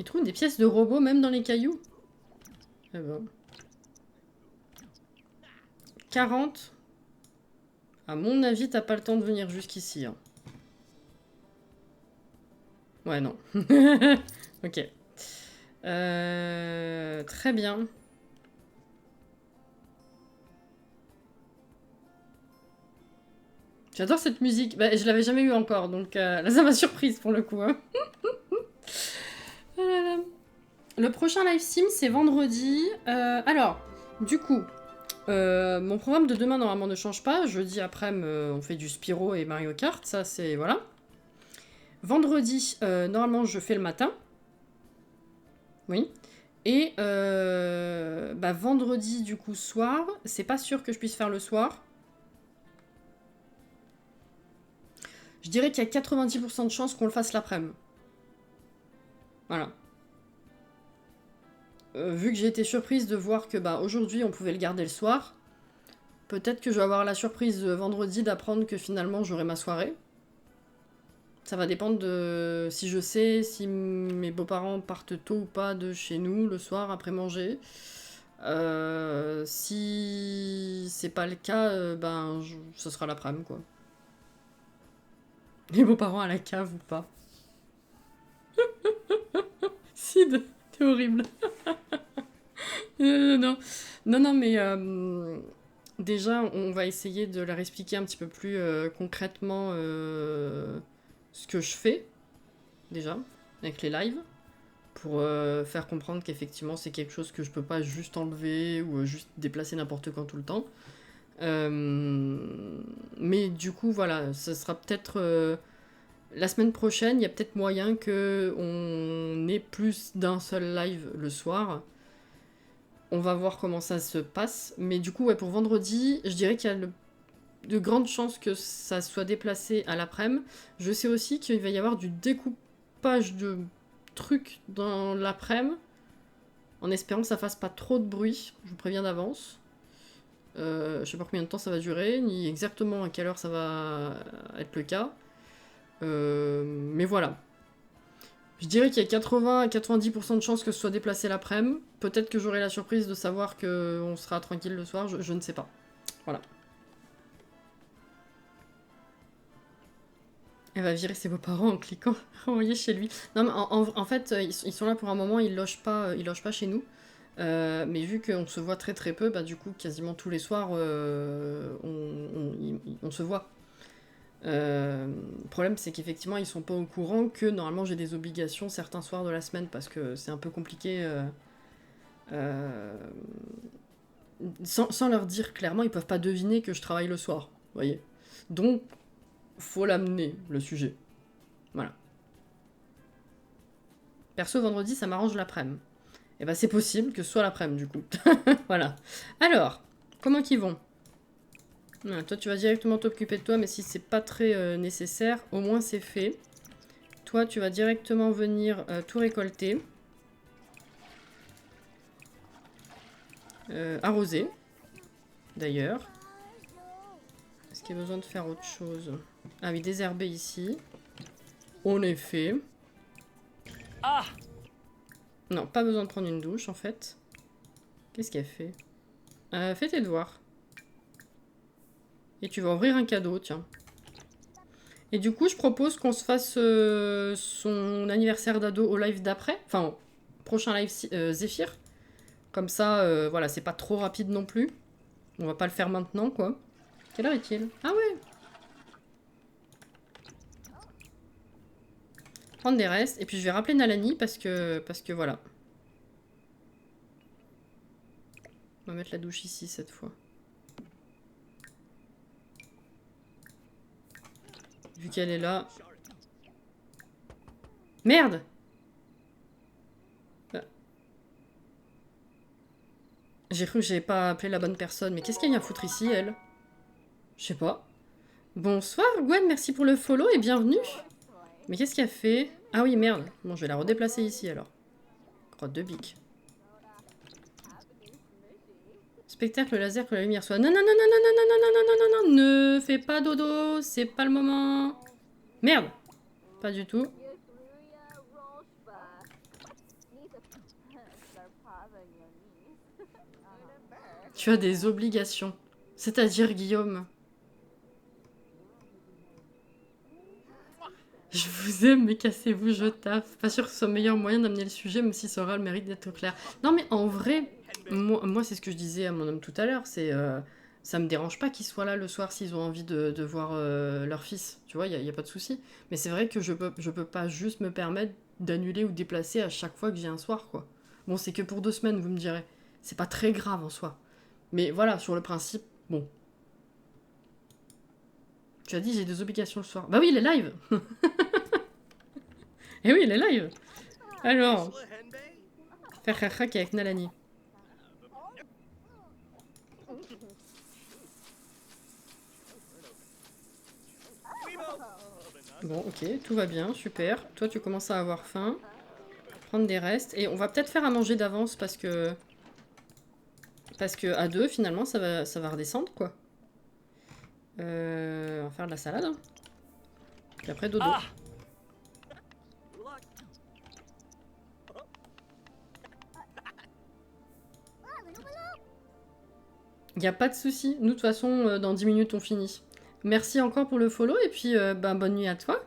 S1: Ils trouvent des pièces de robots même dans les cailloux. Eh ben. 40. À mon avis, t'as pas le temps de venir jusqu'ici. Hein. Ouais, non. Ok. Très bien. J'adore cette musique. Bah, je l'avais jamais eu encore, donc là, ça m'a surprise pour le coup. Hein. Le prochain live sim, c'est vendredi. Alors, du coup, mon programme de demain, normalement, ne change pas. Jeudi après, on fait du Spyro et Mario Kart. Ça, c'est... Voilà. Vendredi, normalement, je fais le matin. Oui. Et bah, vendredi, du coup, soir. C'est pas sûr que je puisse faire le soir. Je dirais qu'il y a 90% de chances qu'on le fasse l'après-midi. Voilà. Vu que j'ai été surprise de voir que bah, aujourd'hui, on pouvait le garder le soir, peut-être que je vais avoir la surprise vendredi d'apprendre que finalement, j'aurai ma soirée. Ça va dépendre de si je sais si mes beaux-parents partent tôt ou pas de chez nous le soir après manger. Si c'est pas le cas, ben ce sera l'après-midi quoi. Les beaux-parents à la cave ou pas. Sid, t'es horrible. Non, non, mais déjà on va essayer de leur expliquer un petit peu plus concrètement ce que je fais, déjà, avec les lives. Pour faire comprendre qu'effectivement c'est quelque chose que je peux pas juste enlever ou juste déplacer n'importe quand tout le temps. Mais du coup voilà, ce sera peut-être la semaine prochaine, il y a peut-être moyen que on ait plus d'un seul live le soir. On va voir comment ça se passe. Mais du coup ouais, pour vendredi, je dirais qu'il y a de grandes chances que ça soit déplacé à l'après-midi. Je sais aussi qu'il va y avoir du découpage de truc dans l'après-midi, en espérant que ça fasse pas trop de bruit, je vous préviens d'avance. Je sais pas combien de temps ça va durer, ni exactement à quelle heure ça va être le cas. Mais voilà. Je dirais qu'il y a 80 à 90% de chances que ce soit déplacé l'après-midi. Peut-être que j'aurai la surprise de savoir qu'on sera tranquille le soir, je ne sais pas. Voilà. Elle va virer ses beaux-parents en cliquant renvoyer chez lui. Non, mais en fait, ils sont là pour un moment, ils logent pas chez nous. Mais vu qu'on se voit très très peu, bah du coup, quasiment tous les soirs, on se voit. Le problème, c'est qu'effectivement, ils sont pas au courant que normalement j'ai des obligations certains soirs de la semaine parce que c'est un peu compliqué. Sans leur dire clairement, ils peuvent pas deviner que je travaille le soir. Vous voyez. Donc, faut l'amener, le sujet. Voilà. Perso, vendredi, ça m'arrange l'après-midi. Et bah, c'est possible que ce soit l'après-midi, du coup. Voilà. Alors, comment qu'ils vont? Toi, tu vas directement t'occuper de toi, mais si c'est pas très nécessaire, au moins c'est fait. Toi, tu vas directement venir tout récolter. Arroser, d'ailleurs. Est-ce qu'il y a besoin de faire autre chose? Ah oui, désherber ici. En effet.
S3: Ah!
S1: Non, pas besoin de prendre une douche, en fait. Qu'est-ce qu'elle fait? Fais tes devoirs. Et tu vas ouvrir un cadeau, tiens. Et du coup, je propose qu'on se fasse son anniversaire d'ado au live d'après. Enfin, prochain live Zéphyr. Comme ça, voilà, c'est pas trop rapide non plus. On va pas le faire maintenant, quoi. Quelle heure est-il? Ah ouais! Prendre des restes. Et puis je vais rappeler Nalani parce que voilà. On va mettre la douche ici cette fois. Vu qu'elle est là. Merde! J'ai cru que j'avais pas appelé la bonne personne. Mais qu'est-ce qu'elle vient foutre ici, elle? Je sais pas. Bonsoir Gwen, merci pour le follow et bienvenue. Mais qu'est-ce qu'elle fait? Ah oui, merde. Bon, je vais la redéplacer ici alors. Grotte de bique. Spectacle laser que la lumière soit. Non, non, non, non, non, non, non, non, non, non, non, non, ne fais pas dodo, c'est pas le moment. Merde. Pas du tout. Tu as des obligations. C'est-à-dire, Guillaume. Je vous aime, mais cassez-vous, je taffe. Pas sûr que ce soit le meilleur moyen d'amener le sujet, même si ça aura le mérite d'être clair. Non, mais en vrai, moi c'est ce que je disais à mon homme tout à l'heure, c'est... ça me dérange pas qu'ils soient là le soir s'ils ont envie de voir leur fils. Tu vois, il y a pas de souci. Mais c'est vrai que je peux pas juste me permettre d'annuler ou déplacer à chaque fois que j'ai un soir, quoi. Bon, c'est que pour 2 semaines, vous me direz. C'est pas très grave en soi. Mais voilà, sur le principe, bon. Tu as dit j'ai des obligations le soir. Bah oui, il est live. Eh oui, il est live. Alors, faire crac avec Nalani. Bon, ok, tout va bien, super. Toi, tu commences à avoir faim. Prendre des restes. Et on va peut-être faire à manger d'avance parce que... Parce que à 2, finalement, ça va redescendre, quoi. On va faire de la salade. Hein. Puis après, dodo.
S3: Ah!
S1: Y a pas de souci. Nous, de toute façon, dans 10 minutes, on finit. Merci encore pour le follow et puis ben, bonne nuit à toi.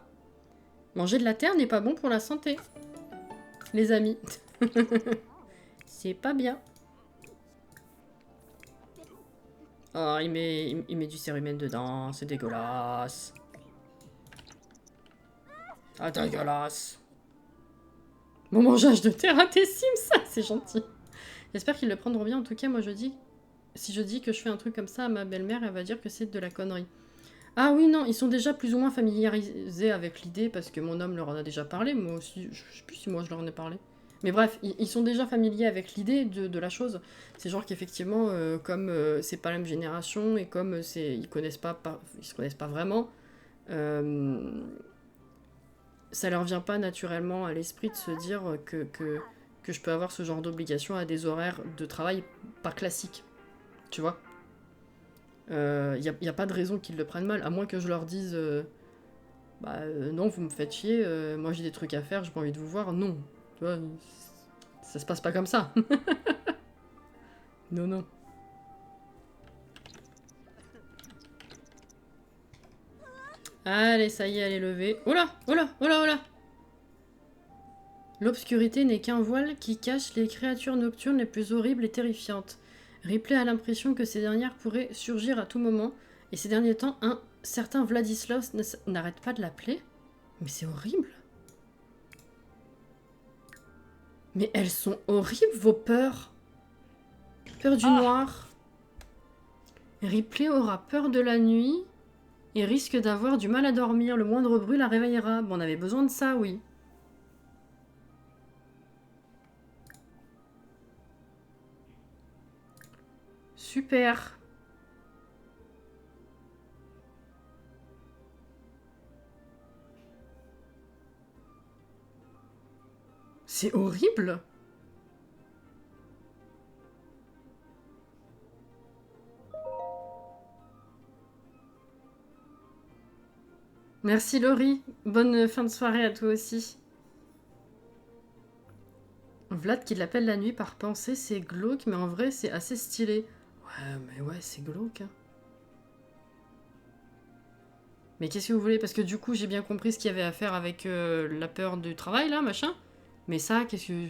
S1: Manger de la terre n'est pas bon pour la santé. Les amis. C'est pas bien. Oh, il met du cérumen dedans. C'est dégueulasse. Ah, dégueulasse. Bon mangeage de terre à tes Sims, ça, c'est gentil. J'espère qu'ils le prendront bien. En tout cas, moi, je dis... Si je dis que je fais un truc comme ça à ma belle-mère, elle va dire que c'est de la connerie. Ah oui, non, ils sont déjà plus ou moins familiarisés avec l'idée parce que mon homme leur en a déjà parlé. Moi aussi, je sais plus si moi je leur en ai parlé. Mais bref, ils sont déjà familiers avec l'idée de la chose. C'est genre qu'effectivement, comme c'est pas la même génération et comme ils se connaissent pas vraiment, ça leur vient pas naturellement à l'esprit de se dire que je peux avoir ce genre d'obligation à des horaires de travail pas classiques. Tu vois? Y a pas de raison qu'ils le prennent mal, à moins que je leur dise Bah non, vous me faites chier, moi j'ai des trucs à faire, j'ai pas envie de vous voir, non. Tu vois, ça se passe pas comme ça. Non, non. Allez, ça y est, elle est levée. Oh là, oh là, oh là, oh là. L'obscurité n'est qu'un voile qui cache les créatures nocturnes les plus horribles et terrifiantes. Ripley a l'impression que ces dernières pourraient surgir à tout moment, et ces derniers temps, un certain Vladislav n'arrête pas de l'appeler. Mais c'est horrible. Mais elles sont horribles, vos peurs. Peur du noir. Ripley aura peur de la nuit et risque d'avoir du mal à dormir. Le moindre bruit la réveillera. Bon, on avait besoin de ça, oui. Super. C'est horrible. Merci Laurie. Bonne fin de soirée à toi aussi. Vlad qui l'appelle la nuit par pensée, c'est glauque, mais en vrai c'est assez stylé. Ouais, mais ouais, c'est glauque. Hein. Mais qu'est-ce que vous voulez? Parce que du coup, j'ai bien compris ce qu'il y avait à faire avec la peur du travail, là, machin. Mais ça, qu'est-ce que...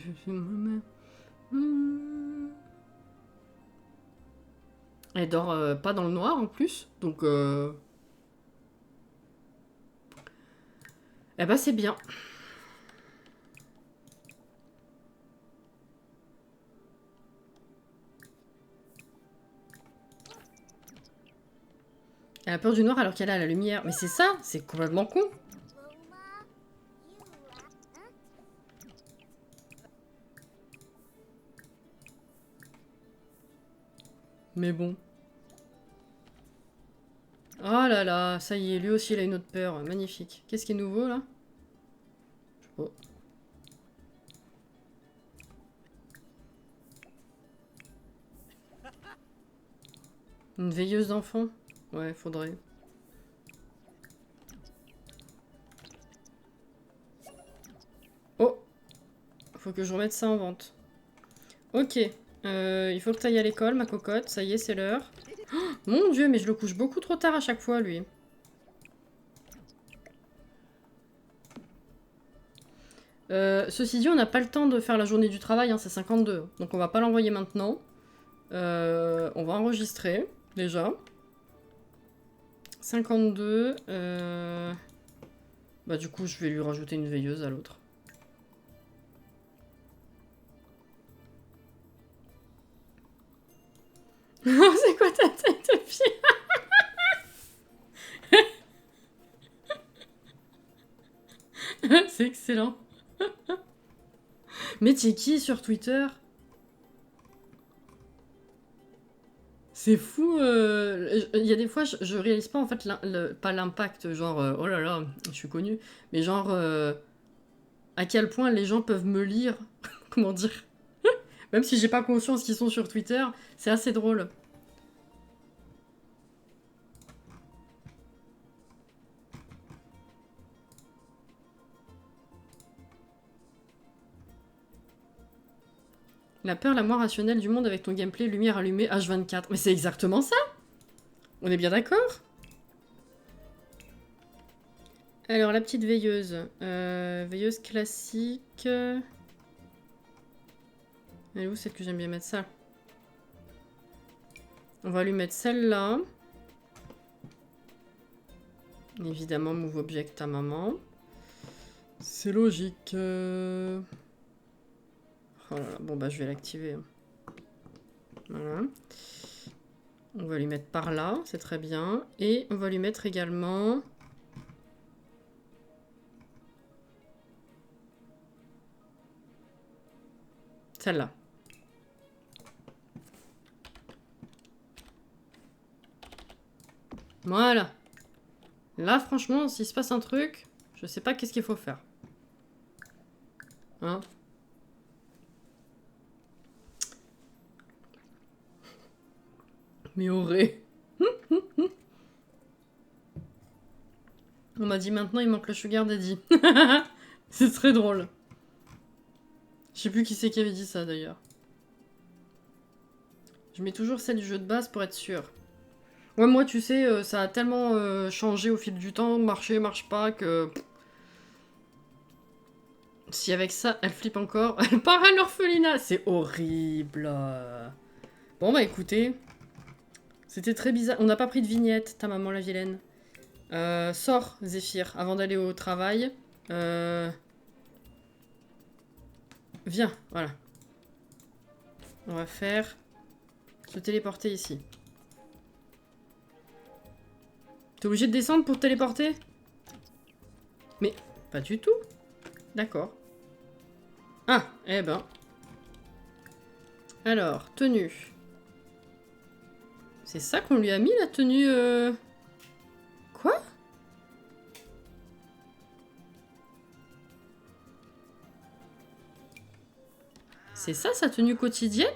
S1: Elle dort pas dans le noir, en plus. Donc, eh ben, c'est bien. Elle a peur du noir alors qu'elle a la lumière. Mais c'est ça, c'est complètement con. Mais bon. Oh là là, ça y est, lui aussi il a une autre peur. Magnifique. Qu'est-ce qui est nouveau là? Je sais pas. Une veilleuse d'enfant? Ouais, faudrait. Oh! Faut que je remette ça en vente. Ok. Il faut que tu ailles à l'école, ma cocotte. Ça y est, c'est l'heure. Oh, mon Dieu, mais je le couche beaucoup trop tard à chaque fois, lui. Ceci dit, on n'a pas le temps de faire la journée du travail, hein, c'est 52. Donc on va pas l'envoyer maintenant. On va enregistrer, déjà. 52. Bah du coup, je vais lui rajouter une veilleuse à l'autre. C'est quoi ta tête de pied? C'est excellent. Mais t'es qui sur Twitter? C'est fou. Il y a des fois, je réalise pas en fait, pas l'impact, genre, oh là là, je suis connue, mais genre, à quel point les gens peuvent me lire. Comment dire? Même si j'ai pas conscience qu'ils sont sur Twitter, c'est assez drôle. La peur la moins rationnelle du monde avec ton gameplay lumière allumée H24. Mais c'est exactement ça! On est bien d'accord? Alors, la petite veilleuse. Veilleuse classique. Elle est où celle que j'aime bien mettre ça? On va lui mettre celle-là. Évidemment, move object à maman. C'est logique. Oh là là, bon bah je vais l'activer. Voilà. On va lui mettre par là, c'est très bien. Et on va lui mettre également... celle-là. Voilà. Là, franchement, s'il se passe un truc, je sais pas qu'est-ce qu'il faut faire. Hein? Mais aurait. On m'a dit maintenant il manque le sugar daddy. C'est très drôle. Je sais plus qui c'est qui avait dit ça d'ailleurs. Je mets toujours celle du jeu de base pour être sûr. Ouais, moi tu sais, ça a tellement changé au fil du temps, marcher, marche pas, que... Si avec ça, elle flippe encore, elle part à l'orphelinat. C'est horrible. Bon bah écoutez, c'était très bizarre. On n'a pas pris de vignette, ta maman la vilaine. Sors, Zéphyr, avant d'aller au travail. Viens, voilà. On va faire se téléporter ici. T'es obligé de descendre pour te téléporter? Mais pas du tout. D'accord. Ah, eh ben. Alors, tenue. C'est ça qu'on lui a mis, la tenue... Quoi? C'est ça, sa tenue quotidienne?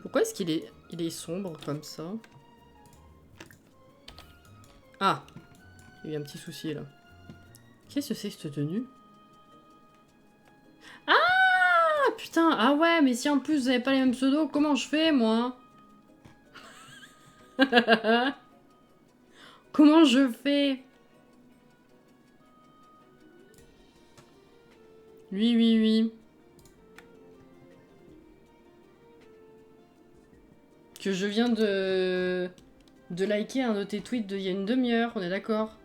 S1: Pourquoi est-ce qu'il est sombre comme ça? Ah! Il y a eu un petit souci, là. Qu'est-ce que c'est que cette tenue? Ah! Putain! Ah ouais, mais si en plus vous avez pas les mêmes pseudos, comment je fais, moi? Comment je fais? Oui, oui, oui. Que je viens de liker un de tes tweets d'il y a une demi-heure, on est d'accord?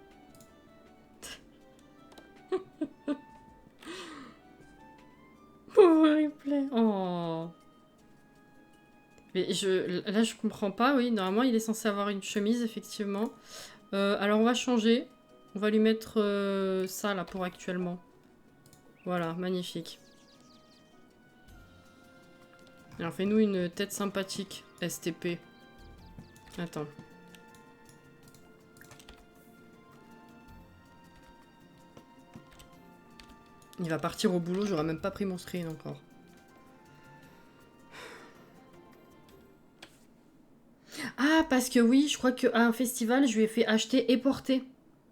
S1: Pauvre replay. Oh. Mais là, je comprends pas, oui. Normalement, il est censé avoir une chemise, effectivement. Alors, on va changer. On va lui mettre ça, là, pour actuellement. Voilà, magnifique. Alors, fais-nous une tête sympathique, STP. Attends. Il va partir au boulot, j'aurais même pas pris mon screen encore. Ah, parce que oui, je crois qu'à un festival, je lui ai fait acheter et porter.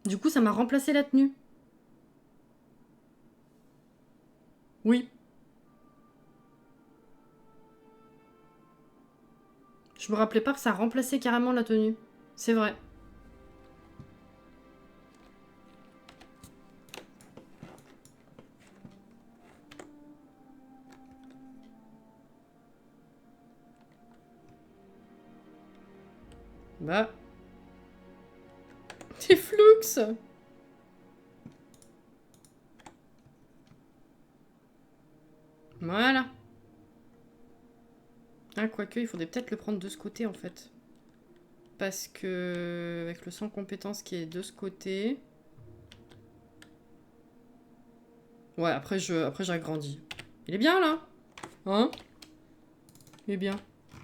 S1: Du coup, ça m'a remplacé la tenue. Oui. Je me rappelais pas que ça remplaçait carrément la tenue. C'est vrai. Bah. T'es flux. Voilà. Ah, quoique, il faudrait peut-être le prendre de ce côté, en fait. Parce que... Avec le sans compétence qui est de ce côté... Ouais, après j'agrandis. Il est bien, là? Hein? Il est bien.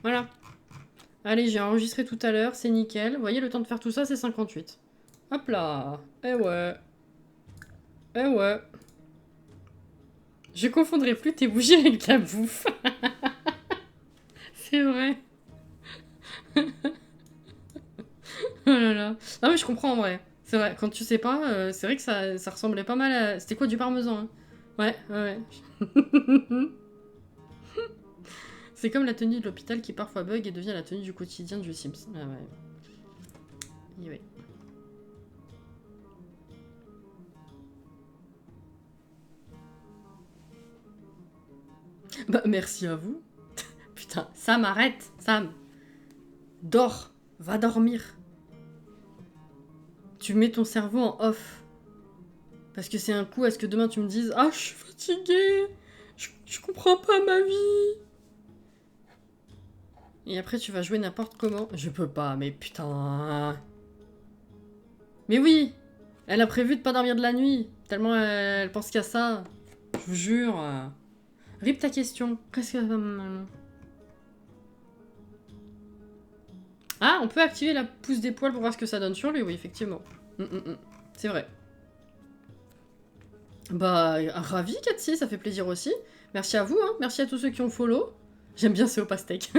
S1: Voilà. Allez, j'ai enregistré tout à l'heure, c'est nickel. Vous voyez, le temps de faire tout ça, c'est 58. Hop là. Eh ouais. Eh ouais. Je confondrai plus tes bougies avec la bouffe. C'est vrai. Oh là là. Non mais je comprends en vrai. C'est vrai, quand tu sais pas, c'est vrai que ça ressemblait pas mal à... C'était quoi, du parmesan, hein? Ouais, ouais, ouais. C'est comme la tenue de l'hôpital qui parfois bug et devient la tenue du quotidien du Sims. Ah ouais. Et ouais. Bah merci à vous. Putain, Sam, arrête. Sam. Dors. Va dormir. Tu mets ton cerveau en off. Parce que c'est un coup à ce que demain tu me dises « Ah, je suis fatiguée. Je comprends pas ma vie. » Et après tu vas jouer n'importe comment. Je peux pas, mais putain. Mais oui. Elle a prévu de pas dormir de la nuit. Tellement elle pense qu'à ça. Je vous jure. Rip ta question. Qu'est-ce que... Ah, on peut activer la pousse des poils pour voir ce que ça donne sur lui, oui, effectivement. C'est vrai. Bah, ravi, Katsi, ça fait plaisir aussi. Merci à vous, hein. Merci à tous ceux qui ont follow. J'aime bien ce au pastèque.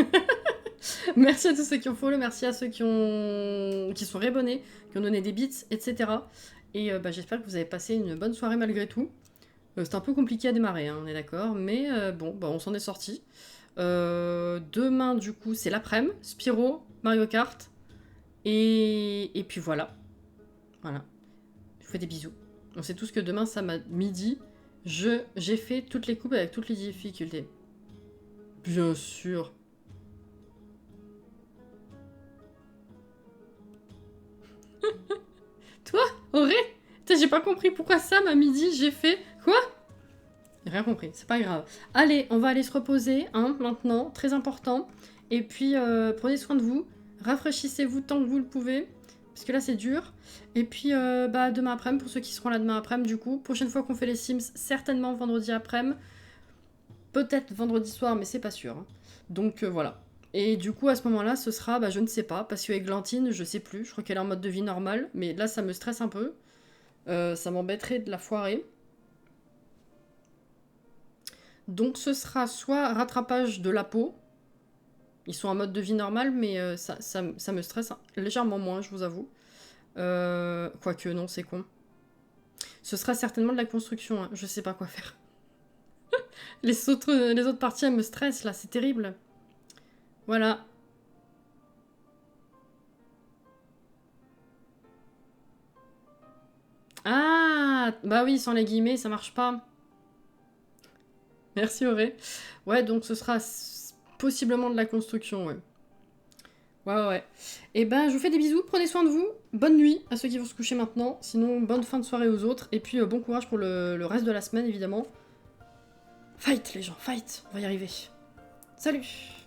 S1: Merci à tous ceux qui ont follow, merci à ceux qui sont réabonnés, qui ont donné des bits, etc. Et j'espère que vous avez passé une bonne soirée malgré tout. C'était un peu compliqué à démarrer, hein, on est d'accord, mais bon, on s'en est sorti. Demain, du coup, c'est l'après-midi, Spyro, Mario Kart, et puis voilà. Voilà. Je vous fais des bisous. On sait tous que demain, ça m'a midi. J'ai fait toutes les coupes avec toutes les difficultés. Bien sûr. Toi, Auré? J'ai pas compris pourquoi Sam à midi j'ai fait... Quoi? Rien compris, c'est pas grave. Allez, on va aller se reposer, hein, maintenant, très important. Et puis, prenez soin de vous, rafraîchissez-vous tant que vous le pouvez, parce que là c'est dur. Et puis, demain après-midi, pour ceux qui seront là demain après-midi, du coup, prochaine fois qu'on fait les Sims, certainement vendredi après-midi. Peut-être vendredi soir, mais c'est pas sûr. Hein. Donc voilà. Et du coup, à ce moment-là, ce sera, je ne sais pas, parce qu'Églantine, je sais plus, je crois qu'elle est en mode de vie normal, mais là, ça me stresse un peu. Ça m'embêterait de la foirer. Donc ce sera soit rattrapage de la peau, ils sont en mode de vie normal, mais ça me stresse légèrement moins, je vous avoue. Quoique, non, c'est con. Ce sera certainement de la construction, hein. Je sais pas quoi faire. les autres parties, elles me stressent, là, c'est terrible. Voilà. Ah, bah oui, sans les guillemets, ça marche pas. Merci Auré. Ouais, donc ce sera possiblement de la construction, ouais. Ouais. Et je vous fais des bisous, prenez soin de vous. Bonne nuit à ceux qui vont se coucher maintenant. Sinon, bonne fin de soirée aux autres. Et puis, bon courage pour le reste de la semaine, évidemment. Fight, les gens, fight. On va y arriver. Salut!